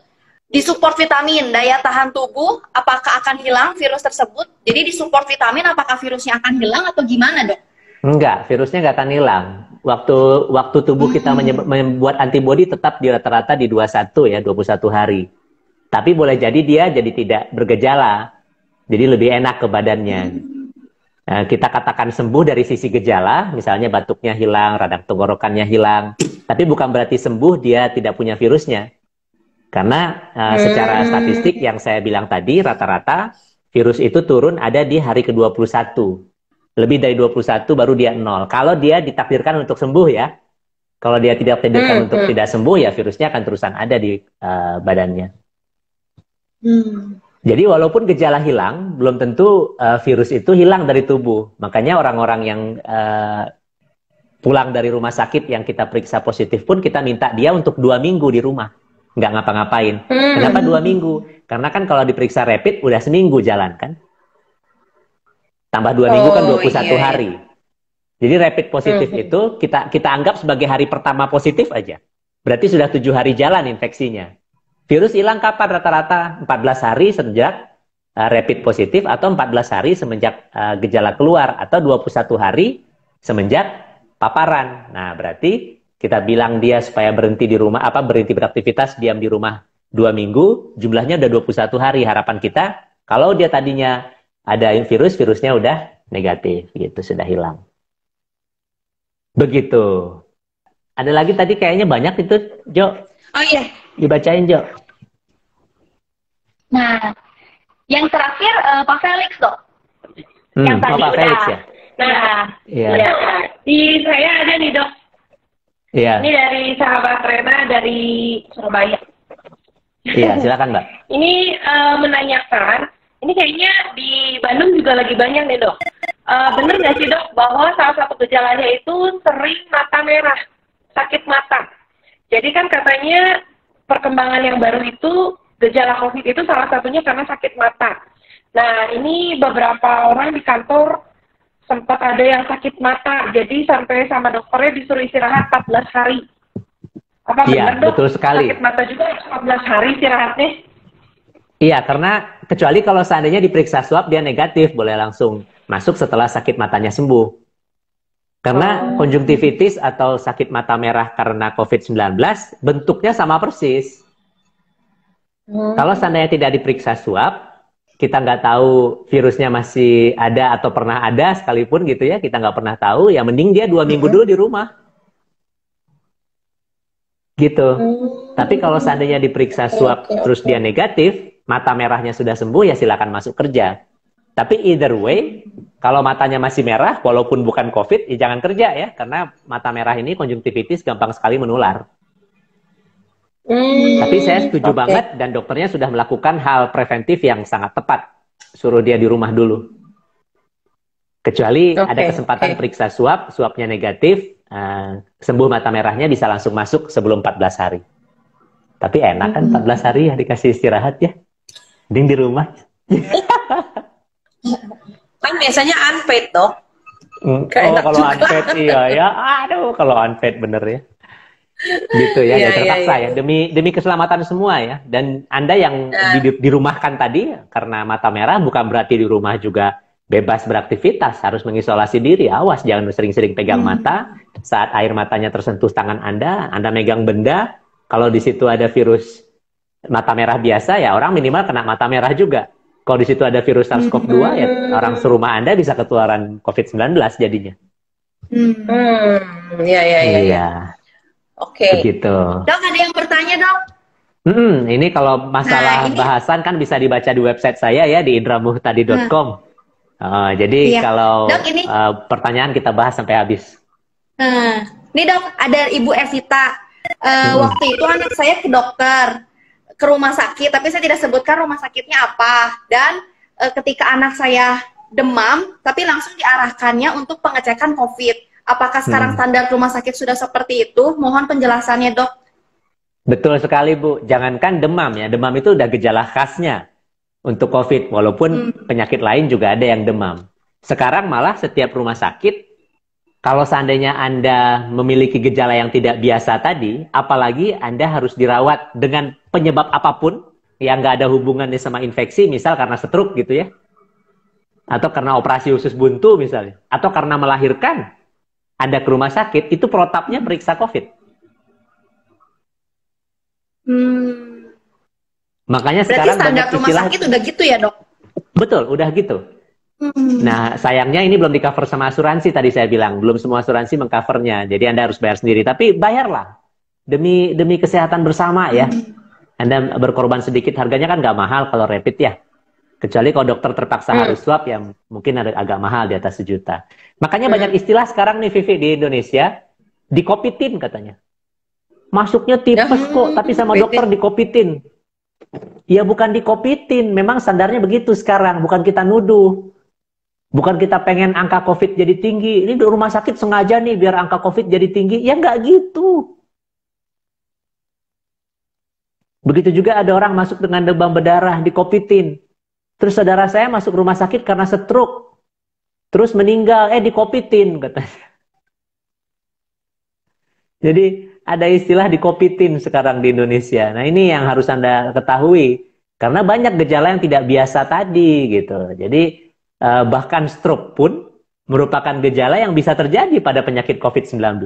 disupport vitamin, daya tahan tubuh, apakah akan hilang virus tersebut? Jadi disupport vitamin, apakah virusnya akan hilang atau gimana dok? Enggak, virusnya nggak akan hilang. Waktu tubuh kita membuat antibodi tetap di rata-rata di 21 hari. Tapi boleh jadi dia jadi tidak bergejala. Jadi lebih enak ke badannya. Nah, kita katakan sembuh dari sisi gejala, misalnya batuknya hilang, radang tenggorokannya hilang. Tapi bukan berarti sembuh dia tidak punya virusnya. Karena secara statistik yang saya bilang tadi, rata-rata virus itu turun ada di hari ke-21. Lebih dari 21 baru dia 0. Kalau dia ditakdirkan untuk sembuh ya. Kalau dia tidak ditakdirkan untuk tidak sembuh ya virusnya akan terusan ada di badannya. Jadi walaupun gejala hilang, belum tentu virus itu hilang dari tubuh. Makanya orang-orang yang pulang dari rumah sakit yang kita periksa positif pun kita minta dia untuk 2 minggu di rumah. Nggak ngapa-ngapain. Kenapa 2 minggu? Karena kan kalau diperiksa rapid udah seminggu jalan kan. Tambah 2 minggu kan 21 hari. Jadi rapid positif itu kita anggap sebagai hari pertama positif aja. Berarti sudah 7 hari jalan infeksinya. Virus hilang kapan rata-rata? 14 hari sejak rapid positif atau 14 hari semenjak gejala keluar atau 21 hari semenjak paparan. Nah, berarti kita bilang dia supaya berhenti di rumah, berhenti beraktivitas, diam di rumah 2 minggu, jumlahnya udah 21 hari. Harapan kita, kalau dia tadinya ada virusnya udah negatif, gitu, sudah hilang. Begitu. Ada lagi tadi kayaknya banyak itu, Jo. Oh iya. Dibacain, Jo. Nah, yang terakhir Pak Felix, dok. Yang tadi Pak Felix ya? Nah, ya. Di saya ada nih, dok. Iya. Ini dari sahabat Rena dari Surabaya. Iya, silakan Mbak. Ini menanyakan, ini kayaknya di Bandung juga lagi banyak nih dok. Bener nggak sih dok bahwa salah satu gejalanya itu sering mata merah, sakit mata. Jadi kan katanya perkembangan yang baru itu gejala COVID itu salah satunya karena sakit mata. Nah ini beberapa orang di kantor sempat ada yang sakit mata, jadi sampai sama dokternya disuruh istirahat 14 hari. Apa benar dok? Betul sekali. Sakit mata juga 14 hari istirahatnya? Iya, karena kecuali kalau seandainya diperiksa swab dia negatif, boleh langsung masuk setelah sakit matanya sembuh. Karena konjungtivitis atau sakit mata merah karena COVID-19 bentuknya sama persis. Kalau seandainya tidak diperiksa swab, kita nggak tahu virusnya masih ada atau pernah ada sekalipun gitu ya, kita nggak pernah tahu, ya mending dia 2 minggu dulu di rumah. Gitu. Tapi kalau seandainya diperiksa swab terus dia negatif, mata merahnya sudah sembuh, ya silakan masuk kerja. Tapi either way, kalau matanya masih merah, walaupun bukan COVID, ya jangan kerja ya, karena mata merah ini konjungtivitis gampang sekali menular. Tapi saya setuju banget dan dokternya sudah melakukan hal preventif yang sangat tepat. Suruh dia di rumah dulu. Kecuali ada kesempatan periksa swab, swabnya negatif, sembuh mata merahnya bisa langsung masuk sebelum 14 hari. Tapi enak kan 14 hari ya dikasih istirahat ya. Mending di rumah. Kan biasanya unpaid dok. Kalau unpaid iya ya. Aduh, kalau unpaid bener ya. Gitu ya, terpaksa ya. Demi keselamatan semua ya. Dan Anda yang dirumahkan tadi karena mata merah bukan berarti di rumah juga bebas beraktivitas, harus mengisolasi diri. Awas jangan sering-sering pegang mata. Saat air matanya tersentuh tangan Anda megang benda, kalau di situ ada virus mata merah biasa ya orang minimal kena mata merah juga. Kalau di situ ada virus SARS-CoV-2 ya orang serumah Anda bisa ketularan COVID-19 jadinya. Iya. Oke. Begitu. Dok, ada yang bertanya, Dok? Ini kalau masalah bahasan kan bisa dibaca di website saya ya di indramuhtadi.com. Jadi kalau Dok, pertanyaan kita bahas sampai habis. Nih Dok, ada Ibu Evita. Waktu itu anak saya ke dokter, ke rumah sakit, tapi saya tidak sebutkan rumah sakitnya apa. Dan ketika anak saya demam, tapi langsung diarahkannya untuk pengecekan COVID. Apakah sekarang standar rumah sakit sudah seperti itu? Mohon penjelasannya, Dok. Betul sekali, Bu. Jangankan demam ya. Demam itu udah gejala khasnya untuk COVID. Walaupun penyakit lain juga ada yang demam. Sekarang malah setiap rumah sakit, kalau seandainya Anda memiliki gejala yang tidak biasa tadi, apalagi Anda harus dirawat dengan penyebab apapun, yang nggak ada hubungannya sama infeksi, misal karena stroke gitu ya. Atau karena operasi usus buntu misalnya. Atau karena melahirkan. Anda ke rumah sakit, itu protapnya periksa COVID. Makanya berarti sekarang standar rumah sakit udah gitu ya, Dok? Betul, udah gitu. Nah, sayangnya ini belum di-cover sama asuransi tadi saya bilang. Belum semua asuransi meng-covernya. Jadi Anda harus bayar sendiri. Tapi bayarlah. Demi kesehatan bersama ya. Anda berkorban sedikit, harganya kan nggak mahal kalau rapid ya. Kecuali kalau dokter terpaksa harus swab yang mungkin agak mahal di atas 1 juta. Makanya banyak istilah sekarang nih Vivi di Indonesia, dikopitin katanya. Masuknya tipes kok, tapi sama dokter dikopitin. Ya bukan dikopitin, memang standarnya begitu sekarang, bukan kita nuduh. Bukan kita pengen angka COVID jadi tinggi, ini di rumah sakit sengaja nih biar angka COVID jadi tinggi, ya nggak gitu. Begitu juga ada orang masuk dengan demam berdarah, dikopitin. Terus saudara saya masuk rumah sakit karena stroke. Terus meninggal, dikopitin katanya. Jadi ada istilah dikopitin sekarang di Indonesia. Nah ini yang harus Anda ketahui. Karena banyak gejala yang tidak biasa tadi gitu. Jadi bahkan stroke pun merupakan gejala yang bisa terjadi pada penyakit COVID-19.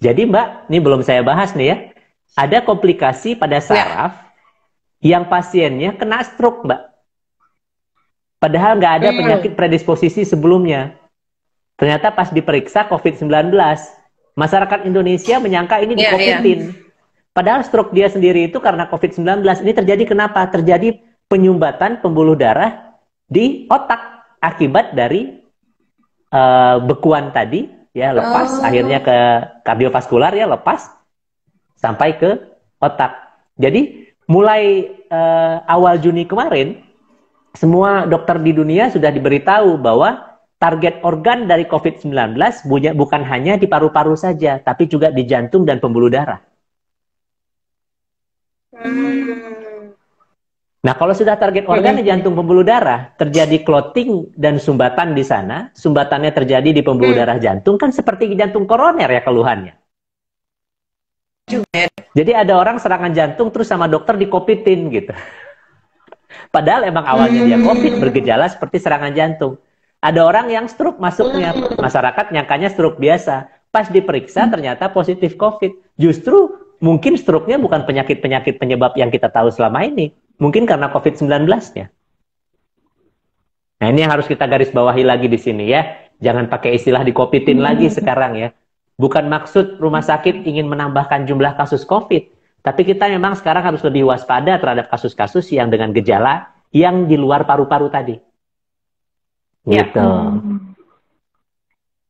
Jadi Mbak, ini belum saya bahas nih ya. Ada komplikasi pada saraf yang pasiennya kena stroke Mbak. Padahal nggak ada penyakit predisposisi sebelumnya. Ternyata pas diperiksa COVID-19, masyarakat Indonesia menyangka ini dikopitin. Padahal stroke dia sendiri itu karena COVID-19. Ini terjadi kenapa? Terjadi penyumbatan pembuluh darah di otak akibat dari bekuan tadi, ya lepas, akhirnya ke kardiovaskular ya lepas, sampai ke otak. Jadi mulai awal Juni kemarin, semua dokter di dunia sudah diberitahu bahwa target organ dari COVID-19 bukan hanya di paru-paru saja, tapi juga di jantung dan pembuluh darah. Nah, kalau sudah target organ di jantung pembuluh darah, terjadi clotting dan sumbatan di sana, sumbatannya terjadi di pembuluh darah jantung, kan seperti jantung koroner ya keluhannya. Jadi ada orang serangan jantung terus sama dokter dikopitin gitu. Padahal emang awalnya dia COVID, bergejala seperti serangan jantung. Ada orang yang stroke masuknya, masyarakat nyangkanya stroke biasa. Pas diperiksa ternyata positif COVID. Justru mungkin stroke-nya bukan penyakit-penyakit penyebab yang kita tahu selama ini. Mungkin karena COVID-19-nya. Nah ini yang harus kita garis bawahi lagi di sini ya. Jangan pakai istilah dikopitin lagi sekarang ya. Bukan maksud rumah sakit ingin menambahkan jumlah kasus COVID. Tapi kita memang sekarang harus lebih waspada terhadap kasus-kasus yang dengan gejala yang di luar paru-paru tadi. Gitu.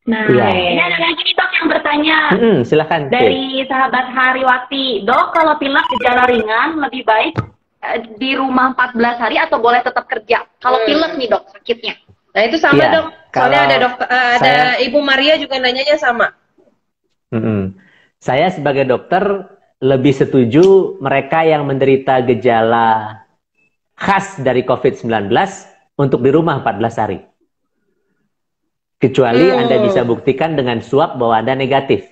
Nah, ini ada lagi nih Dok yang bertanya Silakan. dari sahabat Hariwati. Dok, kalau pilek gejala ringan lebih baik di rumah 14 hari atau boleh tetap kerja? Kalau pilek nih dok, sakitnya. Nah itu sama Iya, dok. Soalnya kalau ada dokter, ada Ibu Maria juga nanyanya sama. Saya sebagai dokter lebih setuju mereka yang menderita gejala khas dari COVID-19 untuk di rumah 14 hari. Kecuali Anda bisa buktikan dengan swab bahwa Anda negatif.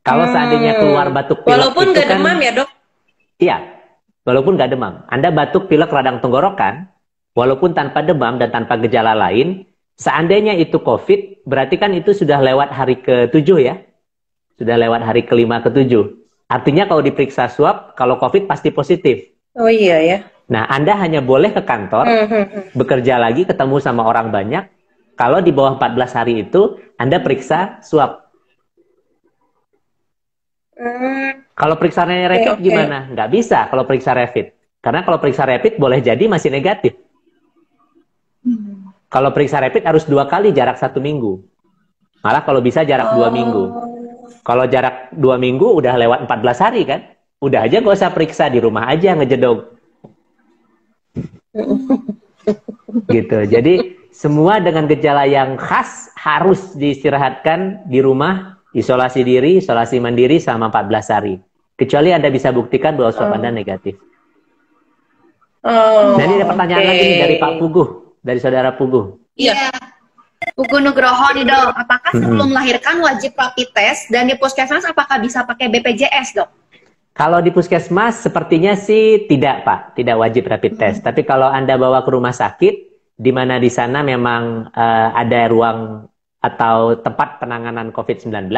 Kalau seandainya keluar batuk pilek walaupun itu nggak kan, demam ya dok? iya, walaupun nggak demam. Anda batuk pilek radang tenggorokan, walaupun tanpa demam dan tanpa gejala lain, seandainya itu COVID, berarti kan itu sudah lewat hari ke-7 ya. Sudah lewat hari ke-5, ke-7. Artinya kalau diperiksa swab, kalau COVID pasti positif. Oh iya ya. Nah, Anda hanya boleh ke kantor, bekerja lagi, ketemu sama orang banyak. Kalau di bawah 14 hari itu, Anda periksa swab. Kalau periksanya rapid gimana? Nggak bisa kalau periksa rapid. Karena kalau periksa rapid boleh jadi masih negatif. Kalau periksa rapid harus 2 kali jarak 1 minggu. Malah kalau bisa jarak 2 minggu. Kalau jarak 2 minggu udah lewat 14 hari kan? Udah aja gak usah periksa, di rumah aja ngejedog. Gitu. Jadi semua dengan gejala yang khas harus diistirahatkan di rumah, isolasi diri, isolasi mandiri selama 14 hari. Kecuali Anda bisa buktikan bahwa swab Anda negatif. Nah, ini ada pertanyaan lagi nih dari Pak Puguh, dari saudara Puguh. Iya. Pugu Nugroho nih dok, apakah sebelum melahirkan wajib rapid test dan di puskesmas apakah bisa pakai BPJS dok? Kalau di puskesmas sepertinya sih tidak Pak, tidak wajib rapid test. Tapi kalau Anda bawa ke rumah sakit, di mana di sana memang ada ruang atau tempat penanganan COVID-19,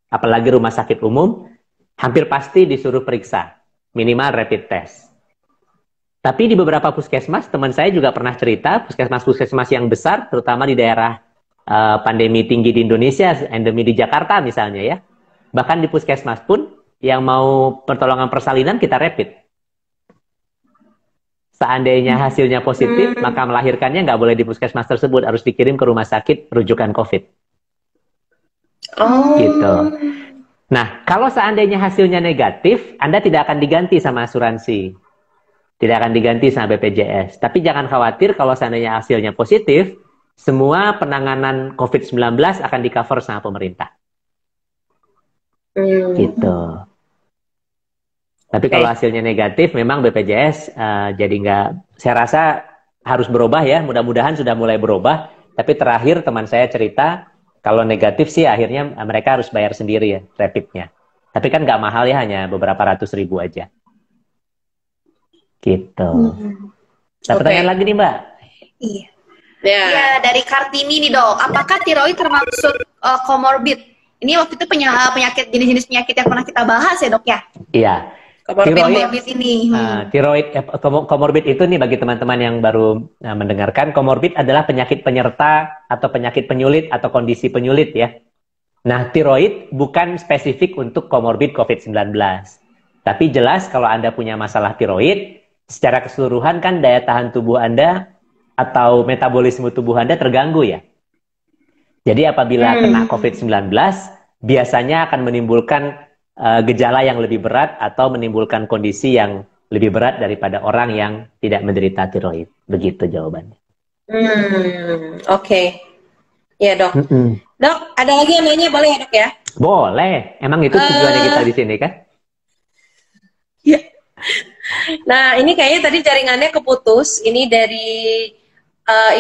apalagi rumah sakit umum, hampir pasti disuruh periksa, minimal rapid test. Tapi di beberapa puskesmas, teman saya juga pernah cerita, puskesmas-puskesmas yang besar, terutama di daerah pandemi tinggi di Indonesia, endemi di Jakarta misalnya ya, bahkan di puskesmas pun, yang mau pertolongan persalinan kita rapid. Seandainya hasilnya positif, maka melahirkannya nggak boleh di puskesmas tersebut, harus dikirim ke rumah sakit rujukan COVID. Gitu. Nah, kalau seandainya hasilnya negatif, Anda tidak akan diganti sama asuransi. Tidak akan diganti sama BPJS. Tapi jangan khawatir kalau seandainya hasilnya positif, semua penanganan COVID-19 akan di-cover sama pemerintah. Gitu. Tapi kalau hasilnya negatif, memang BPJS jadi nggak, saya rasa harus berubah ya, mudah-mudahan sudah mulai berubah. Tapi terakhir teman saya cerita, kalau negatif sih akhirnya mereka harus bayar sendiri ya, rapidnya. Tapi kan nggak mahal ya, hanya beberapa ratus ribu aja. Gitu. Nah, pertanyaan lagi nih Mbak. Iya. Ya, dari Kartini nih dok, apakah tiroid termasuk komorbid? Ini waktu itu penyakit jenis-jenis penyakit yang pernah kita bahas ya dok ya? Iya. Komorbid ini. Tiroid, komorbid itu nih bagi teman-teman yang baru mendengarkan, komorbid adalah penyakit penyerta atau penyakit penyulit atau kondisi penyulit ya. Nah, tiroid bukan spesifik untuk komorbid COVID-19. Tapi jelas kalau Anda punya masalah tiroid, secara keseluruhan kan daya tahan tubuh Anda atau metabolisme tubuh Anda terganggu ya. Jadi apabila kena COVID-19, biasanya akan menimbulkan gejala yang lebih berat atau menimbulkan kondisi yang lebih berat daripada orang yang tidak menderita tiroid. Begitu jawabannya. Oke. Ya dok. Dok, ada lagi yang nanya, boleh ya dok ya? Boleh. Emang itu tujuannya kita di sini kan? Ya. Nah, ini kayaknya tadi jaringannya keputus. Ini dari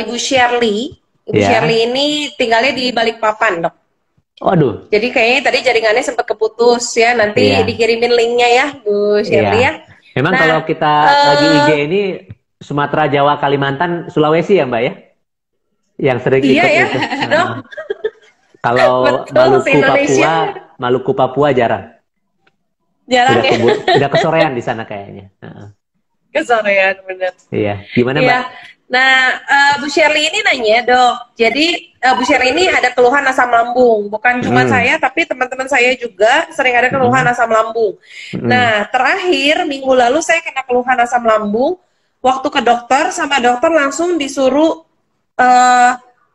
Ibu Shirley. Ibu Shirley ini tinggalnya di Balikpapan, dok. Waduh. Jadi kayaknya tadi jaringannya sempat keputus ya. Nanti dikirimin linknya ya, Bu Shirley ya. Memang kalau kita lagi IG ini Sumatera, Jawa, Kalimantan, Sulawesi ya Mbak ya? Yang sering ikut ya, itu. dok. Kalau Maluku, Papua jarang. Jarang ya. Udah kesorean di sana kayaknya. Kesorean, bener. Iya. Gimana Mbak? Nah, Bu Shirley ini nanya, dok. Jadi Bu Shirley ini ada keluhan asam lambung. Bukan cuma saya, tapi teman-teman saya juga sering ada keluhan asam lambung. Nah, terakhir minggu lalu saya kena keluhan asam lambung. Waktu ke dokter, sama dokter langsung disuruh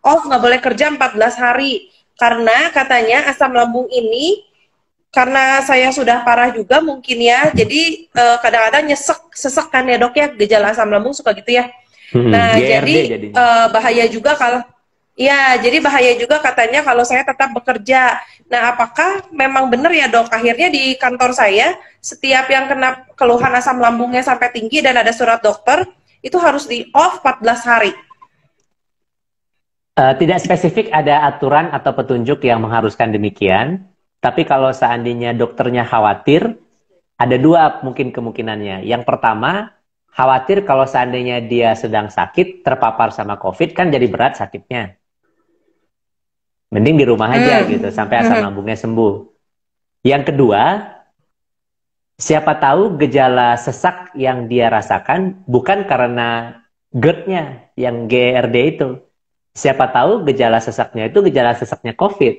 off, nggak boleh kerja 14 hari. karena katanya asam lambung ini, karena saya sudah parah juga mungkin ya, jadi kadang-kadang sesek kan ya dok ya, gejala asam lambung suka gitu ya. Nah jadi bahaya juga kalau, ya jadi bahaya juga katanya kalau saya tetap bekerja. Nah apakah memang benar ya dok, akhirnya di kantor saya, setiap yang kena keluhan asam lambungnya sampai tinggi dan ada surat dokter, itu harus di off 14 hari. Tidak spesifik ada aturan atau petunjuk yang mengharuskan demikian, tapi kalau seandainya dokternya khawatir, ada dua mungkin kemungkinannya. Yang pertama, khawatir kalau seandainya dia sedang sakit, terpapar sama COVID, kan jadi berat sakitnya. Mending di rumah aja gitu, sampai asam lambungnya sembuh. Yang kedua, siapa tahu gejala sesak yang dia rasakan bukan karena GERD-nya, yang GERD itu. Siapa tahu gejala sesaknya itu gejala sesaknya COVID.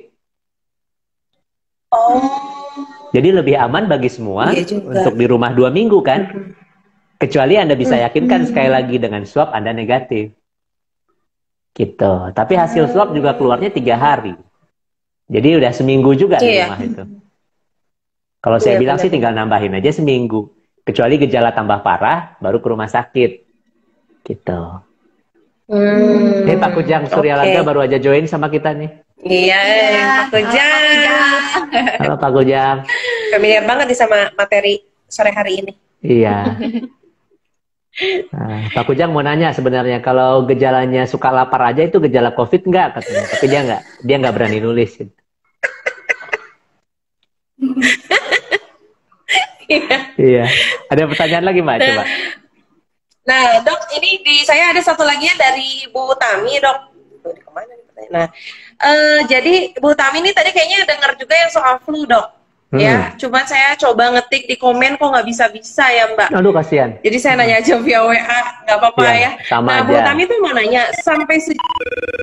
Jadi lebih aman bagi semua untuk di rumah 2 minggu kan. Kecuali Anda bisa yakinkan sekali lagi dengan swab Anda negatif. Gitu. Tapi hasil swab juga keluarnya 3 hari. Jadi udah seminggu juga di rumah itu. Kalau saya bilang sih tinggal nambahin aja seminggu. Kecuali gejala tambah parah, baru ke rumah sakit. Gitu. Ini Pak Kujang Suryalaga baru aja join sama kita nih. Iya, Pak Kujang. Halo Pak Kujang. Familiar banget nih sama materi sore hari ini. Iya. Nah, Pak Kujang mau nanya sebenarnya, kalau gejalanya suka lapar aja itu gejala COVID nggak katanya? Tapi dia nggak berani nulis. Iya. Ada pertanyaan lagi Mbak? Coba. Nah, dok, ini saya ada satu lagi dari Bu Tami, dok. Kemana nih pertanyaan? Nah, jadi Bu Tami ini tadi kayaknya dengar juga yang soal flu, dok. Ya, cuma saya coba ngetik di komen kok nggak bisa-bisa ya, Mbak. Aduh, kasihan. Jadi saya nanya aja via WA, nggak apa-apa ya. Sama nah, aja. Bu Tami tuh mau nanya,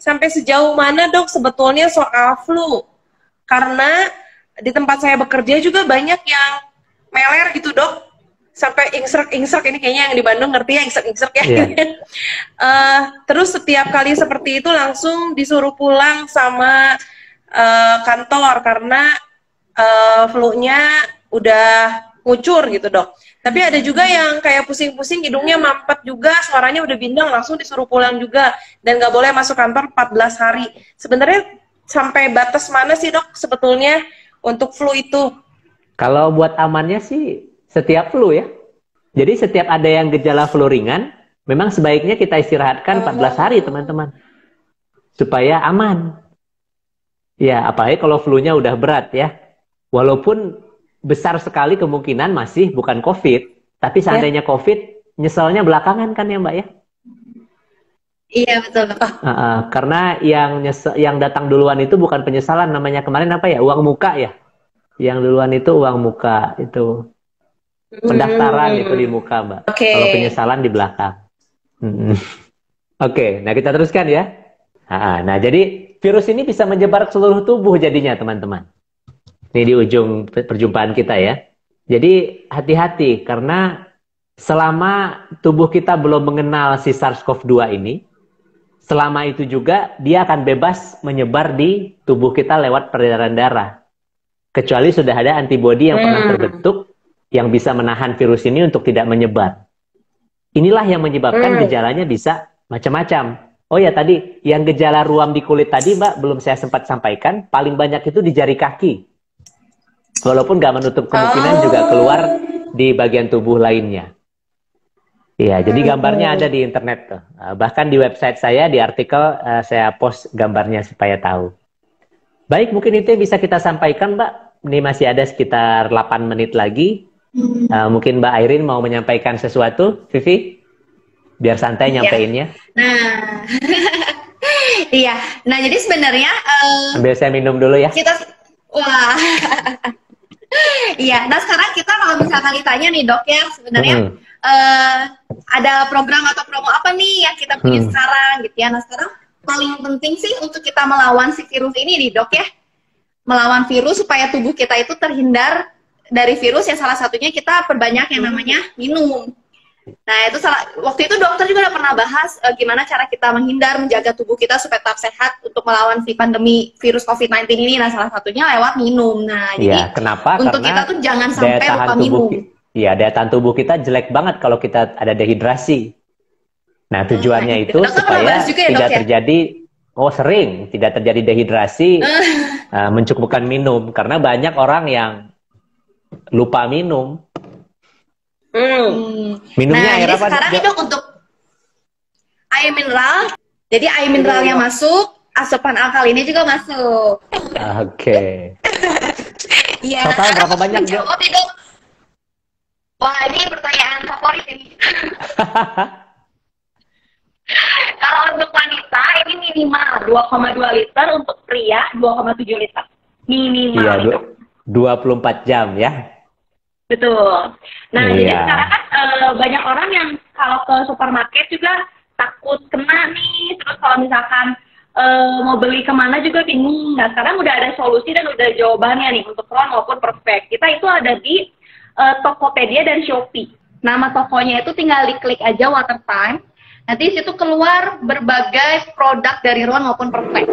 sampai sejauh mana, dok, sebetulnya soal flu? Karena di tempat saya bekerja juga banyak yang meler gitu, dok. Sampai ingsrek ini kayaknya yang di Bandung ngerti ya, ingsrek ya. Terus setiap kali seperti itu langsung disuruh pulang sama kantor karena flu-nya udah ngucur gitu, dok. Tapi ada juga yang kayak pusing-pusing, hidungnya mampet juga, suaranya udah bindeng, langsung disuruh pulang juga dan nggak boleh masuk kantor 14 hari. Sebenarnya sampai batas mana sih, dok, sebetulnya untuk flu itu? Kalau buat amannya sih setiap flu ya. Jadi setiap ada yang gejala flu ringan, memang sebaiknya kita istirahatkan 14 hari teman-teman. Supaya aman. Ya, apalagi kalau flu-nya udah berat ya. Walaupun besar sekali kemungkinan masih bukan COVID. Tapi seandainya COVID, nyeselnya belakangan kan ya Mbak ya? Iya, betul. Karena yang datang duluan itu bukan penyesalan, namanya kemarin apa ya? Uang muka ya? Yang duluan itu uang muka, itu pendaftaran itu di muka, Mbak. Kalau penyesalan di belakang. Nah kita teruskan ya. Nah, jadi virus ini bisa menyebar ke seluruh tubuh jadinya, teman-teman. Ini di ujung perjumpaan kita ya. Jadi hati-hati, karena selama tubuh kita belum mengenal si SARS-CoV-2 ini, selama itu juga dia akan bebas menyebar di tubuh kita lewat peredaran darah. Kecuali sudah ada antibodi yang pernah terbentuk yang bisa menahan virus ini untuk tidak menyebar. Inilah yang menyebabkan gejalanya bisa macam-macam. Oh ya, tadi yang gejala ruam di kulit tadi Mbak belum saya sempat sampaikan, paling banyak itu di jari kaki. Walaupun nggak menutup kemungkinan juga keluar di bagian tubuh lainnya. Iya, jadi gambarnya ada di internet tuh. Bahkan di website saya, di artikel saya post gambarnya supaya tahu. Baik, mungkin itu yang bisa kita sampaikan, Mbak. Ini masih ada sekitar 8 menit lagi. Mungkin Mbak Airin mau menyampaikan sesuatu, Vivi? Biar santai nyampeinnya. Nah, iya. Nah, jadi sebenarnya ambil saya minum dulu ya. Wah. Iya. Nah, sekarang kita kalau misalkan ditanya nih, Dok ya, sebenarnya ada program atau promo apa nih yang kita punya sekarang gitu ya. Nah, sekarang paling penting sih untuk kita melawan si virus ini nih, Dok ya. Melawan virus supaya tubuh kita itu terhindar dari virus, ya salah satunya kita perbanyak yang namanya minum. Nah, itu waktu itu dokter juga udah pernah bahas gimana cara kita menjaga tubuh kita supaya tetap sehat untuk melawan si pandemi virus COVID-19 ini. Nah, salah satunya lewat minum. Nah, jadi kenapa? untuk Karena kita tuh jangan sampai lupa minum. Iya, daya tahan tubuh kita jelek banget kalau kita ada dehidrasi. Nah, tujuannya itu supaya tidak terjadi, tidak terjadi dehidrasi, mencukupkan minum. Karena banyak orang yang lupa minum. Minumnya air apa? Sekarang nih dok, untuk air mineral, jadi air mineralnya masuk, asupan alkalinnya juga masuk. Oke. Iya. Total berapa banyak dok? Wah, ini pertanyaan favorit ini. Kalau untuk wanita ini minimal 2,2 liter, untuk pria 2,7 liter. Minimal. Iya, 24 jam ya. Betul. Nah, jadi sekarang kan banyak orang yang kalau ke supermarket juga takut kena nih. Terus kalau misalkan mau beli kemana juga bingung. Nah, sekarang udah ada solusi dan udah jawabannya nih untuk Ron maupun Perfect. Kita itu ada di Tokopedia dan Shopee. Nama tokonya itu tinggal diklik aja Watertime. Nanti di situ keluar berbagai produk dari Ron maupun Perfect.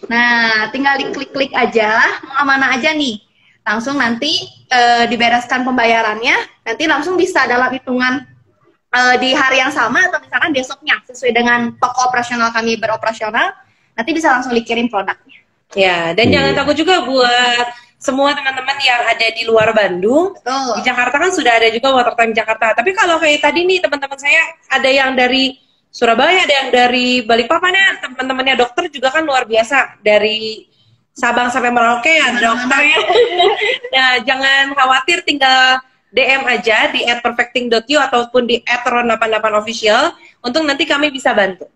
Nah, tinggal diklik-klik aja, mau mana aja nih. Langsung nanti dibereskan pembayarannya, nanti langsung bisa dalam hitungan di hari yang sama atau misalkan besoknya sesuai dengan toko operasional kami beroperasional, nanti bisa langsung dikirim produknya. Ya, dan jangan takut juga buat semua teman-teman yang ada di luar Bandung. Di Jakarta kan sudah ada juga Watertime Jakarta. Tapi kalau kayak tadi nih teman-teman saya ada yang dari Surabaya, ada yang dari Balikpapan ya, teman-temannya dokter juga kan luar biasa dari Sabang sampai Merauke ya dokternya. Nah, jangan khawatir, tinggal DM aja di @perfecting.you ataupun di @ron88official untuk nanti kami bisa bantu.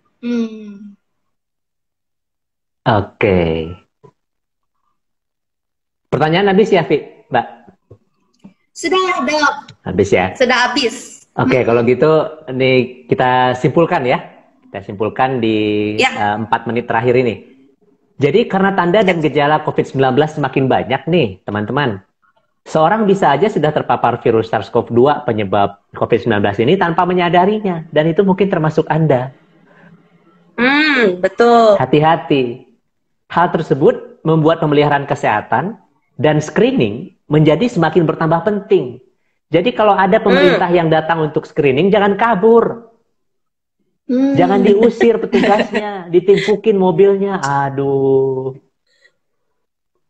Oke. Pertanyaan habis ya, Mbak? Sudah, dok. Habis ya? Sudah habis. Oke, kalau gitu nih kita simpulkan ya. Kita simpulkan di 4 menit terakhir ini. Jadi karena tanda dan gejala COVID-19 semakin banyak nih, teman-teman. Seorang bisa aja sudah terpapar virus SARS-CoV-2 penyebab COVID-19 ini tanpa menyadarinya. Dan itu mungkin termasuk Anda. Betul. Hati-hati. Hal tersebut membuat pemeliharaan kesehatan dan screening menjadi semakin bertambah penting. Jadi kalau ada pemerintah yang datang untuk screening, jangan kabur. Jangan diusir petugasnya, ditimpukin mobilnya. Aduh.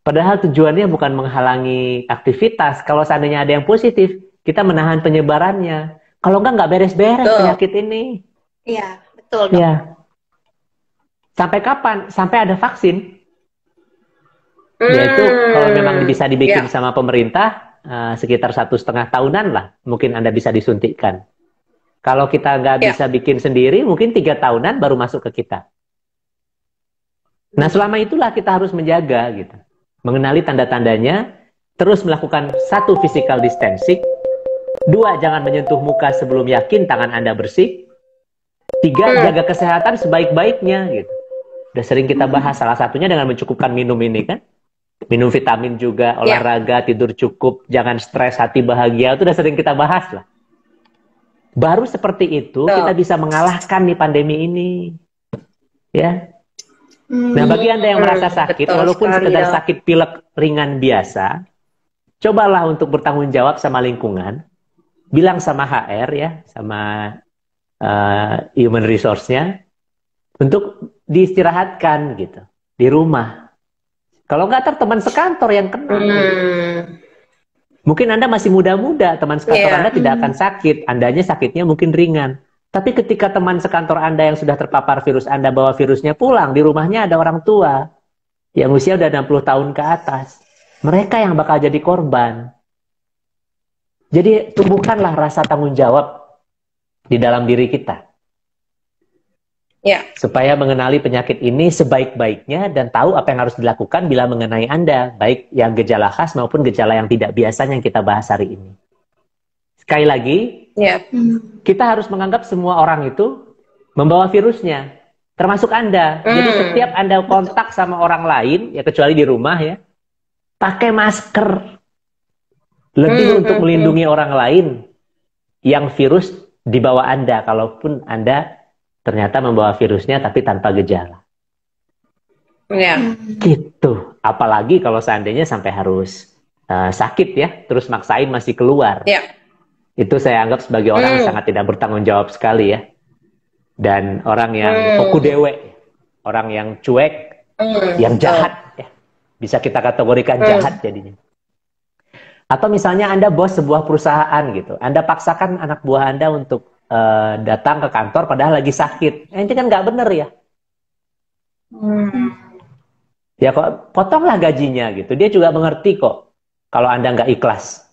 Padahal tujuannya bukan menghalangi aktivitas. Kalau seandainya ada yang positif, kita menahan penyebarannya. Kalau nggak beres-beres penyakit ini. Iya, betul. Dok. Ya. Sampai kapan? Sampai ada vaksin. Yaitu kalau memang bisa dibikin sama pemerintah, sekitar 1,5 tahunan lah, mungkin Anda bisa disuntikkan. Kalau kita nggak bisa bikin sendiri, mungkin 3 tahunan baru masuk ke kita. Nah, selama itulah kita harus menjaga, gitu. Mengenali tanda-tandanya, terus melakukan 1, physical distancing, 2, jangan menyentuh muka sebelum yakin tangan Anda bersih, 3, jaga kesehatan sebaik-baiknya, gitu. Udah sering kita bahas, salah satunya dengan mencukupkan minum ini, kan? Minum vitamin juga, olahraga, tidur cukup, jangan stres, hati bahagia, itu udah sering kita bahas lah. Baru seperti itu kita bisa mengalahkan nih pandemi ini, ya. Nah, bagi Anda yang merasa sakit, walaupun sekedar sakit pilek ringan biasa, cobalah untuk bertanggung jawab sama lingkungan, bilang sama HR ya, sama human resource-nya, untuk diistirahatkan gitu di rumah. Kalau nggak, teman sekantor yang kena. Mungkin Anda masih muda-muda, teman sekantor Anda tidak akan sakit, Andanya sakitnya mungkin ringan. Tapi ketika teman sekantor Anda yang sudah terpapar virus, Anda bawa virusnya pulang, di rumahnya ada orang tua yang usia udah 60 tahun ke atas. Mereka yang bakal jadi korban. Jadi tumbuhkanlah rasa tanggung jawab di dalam diri kita. Supaya mengenali penyakit ini sebaik-baiknya dan tahu apa yang harus dilakukan bila mengenai Anda, baik yang gejala khas maupun gejala yang tidak biasa yang kita bahas hari ini. Sekali lagi, kita harus menganggap semua orang itu membawa virusnya, termasuk Anda. Jadi setiap Anda kontak sama orang lain, ya kecuali di rumah ya, pakai masker. Lebih untuk melindungi orang lain yang virus di bawah Anda, kalaupun Anda ternyata membawa virusnya tapi tanpa gejala. Ya. Gitu. Apalagi kalau seandainya sampai harus sakit ya, terus maksain masih keluar. Ya. Itu saya anggap sebagai orang yang sangat tidak bertanggung jawab sekali ya. Dan orang yang foku dewe, orang yang cuek, yang jahat ya. Bisa kita kategorikan jahat jadinya. Atau misalnya Anda bos sebuah perusahaan gitu, Anda paksakan anak buah Anda untuk datang ke kantor padahal lagi sakit. Ini kan nggak bener ya. Ya kok potonglah gajinya gitu. Dia juga mengerti kok kalau Anda nggak ikhlas.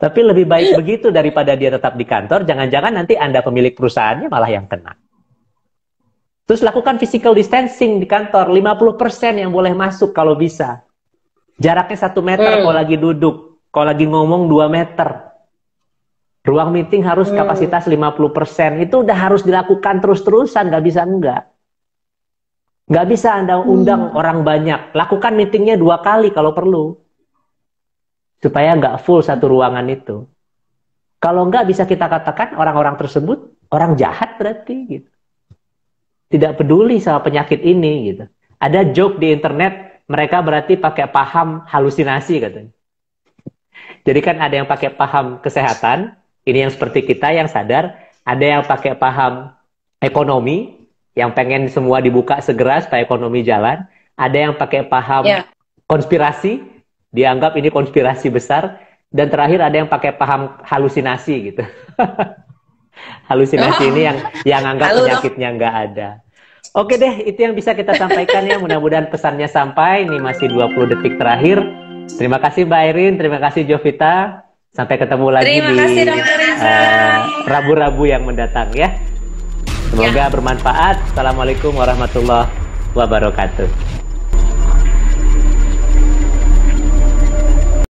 Tapi lebih baik begitu daripada dia tetap di kantor. Jangan-jangan nanti Anda pemilik perusahaannya malah yang kena. Terus lakukan physical distancing di kantor. 50% yang boleh masuk kalau bisa. Jaraknya 1 meter kalau lagi duduk. Kalau lagi ngomong 2 meter. Ruang meeting harus kapasitas 50%. Itu udah harus dilakukan terus-terusan. Nggak bisa enggak. Nggak bisa Anda undang orang banyak. Lakukan meetingnya 2 kali kalau perlu. Supaya nggak full satu ruangan itu. Kalau nggak bisa kita katakan orang-orang tersebut orang jahat berarti gitu. Tidak peduli sama penyakit ini gitu. Ada joke di internet, mereka berarti pakai paham halusinasi katanya. Jadi kan ada yang pakai paham kesehatan, ini yang seperti kita yang sadar, ada yang pakai paham ekonomi, yang pengen semua dibuka segera supaya ekonomi jalan, ada yang pakai paham konspirasi, dianggap ini konspirasi besar, dan terakhir ada yang pakai paham halusinasi gitu. Halusinasi ini yang anggap penyakitnya nggak ada. Oke deh, itu yang bisa kita sampaikan ya. Mudah-mudahan pesannya sampai. Ini masih 20 detik terakhir. Terima kasih Mbak Irin, terima kasih Jovita. Sampai ketemu lagi di Rabu-Rabu yang mendatang ya. Semoga bermanfaat. Assalamualaikum warahmatullahi wabarakatuh.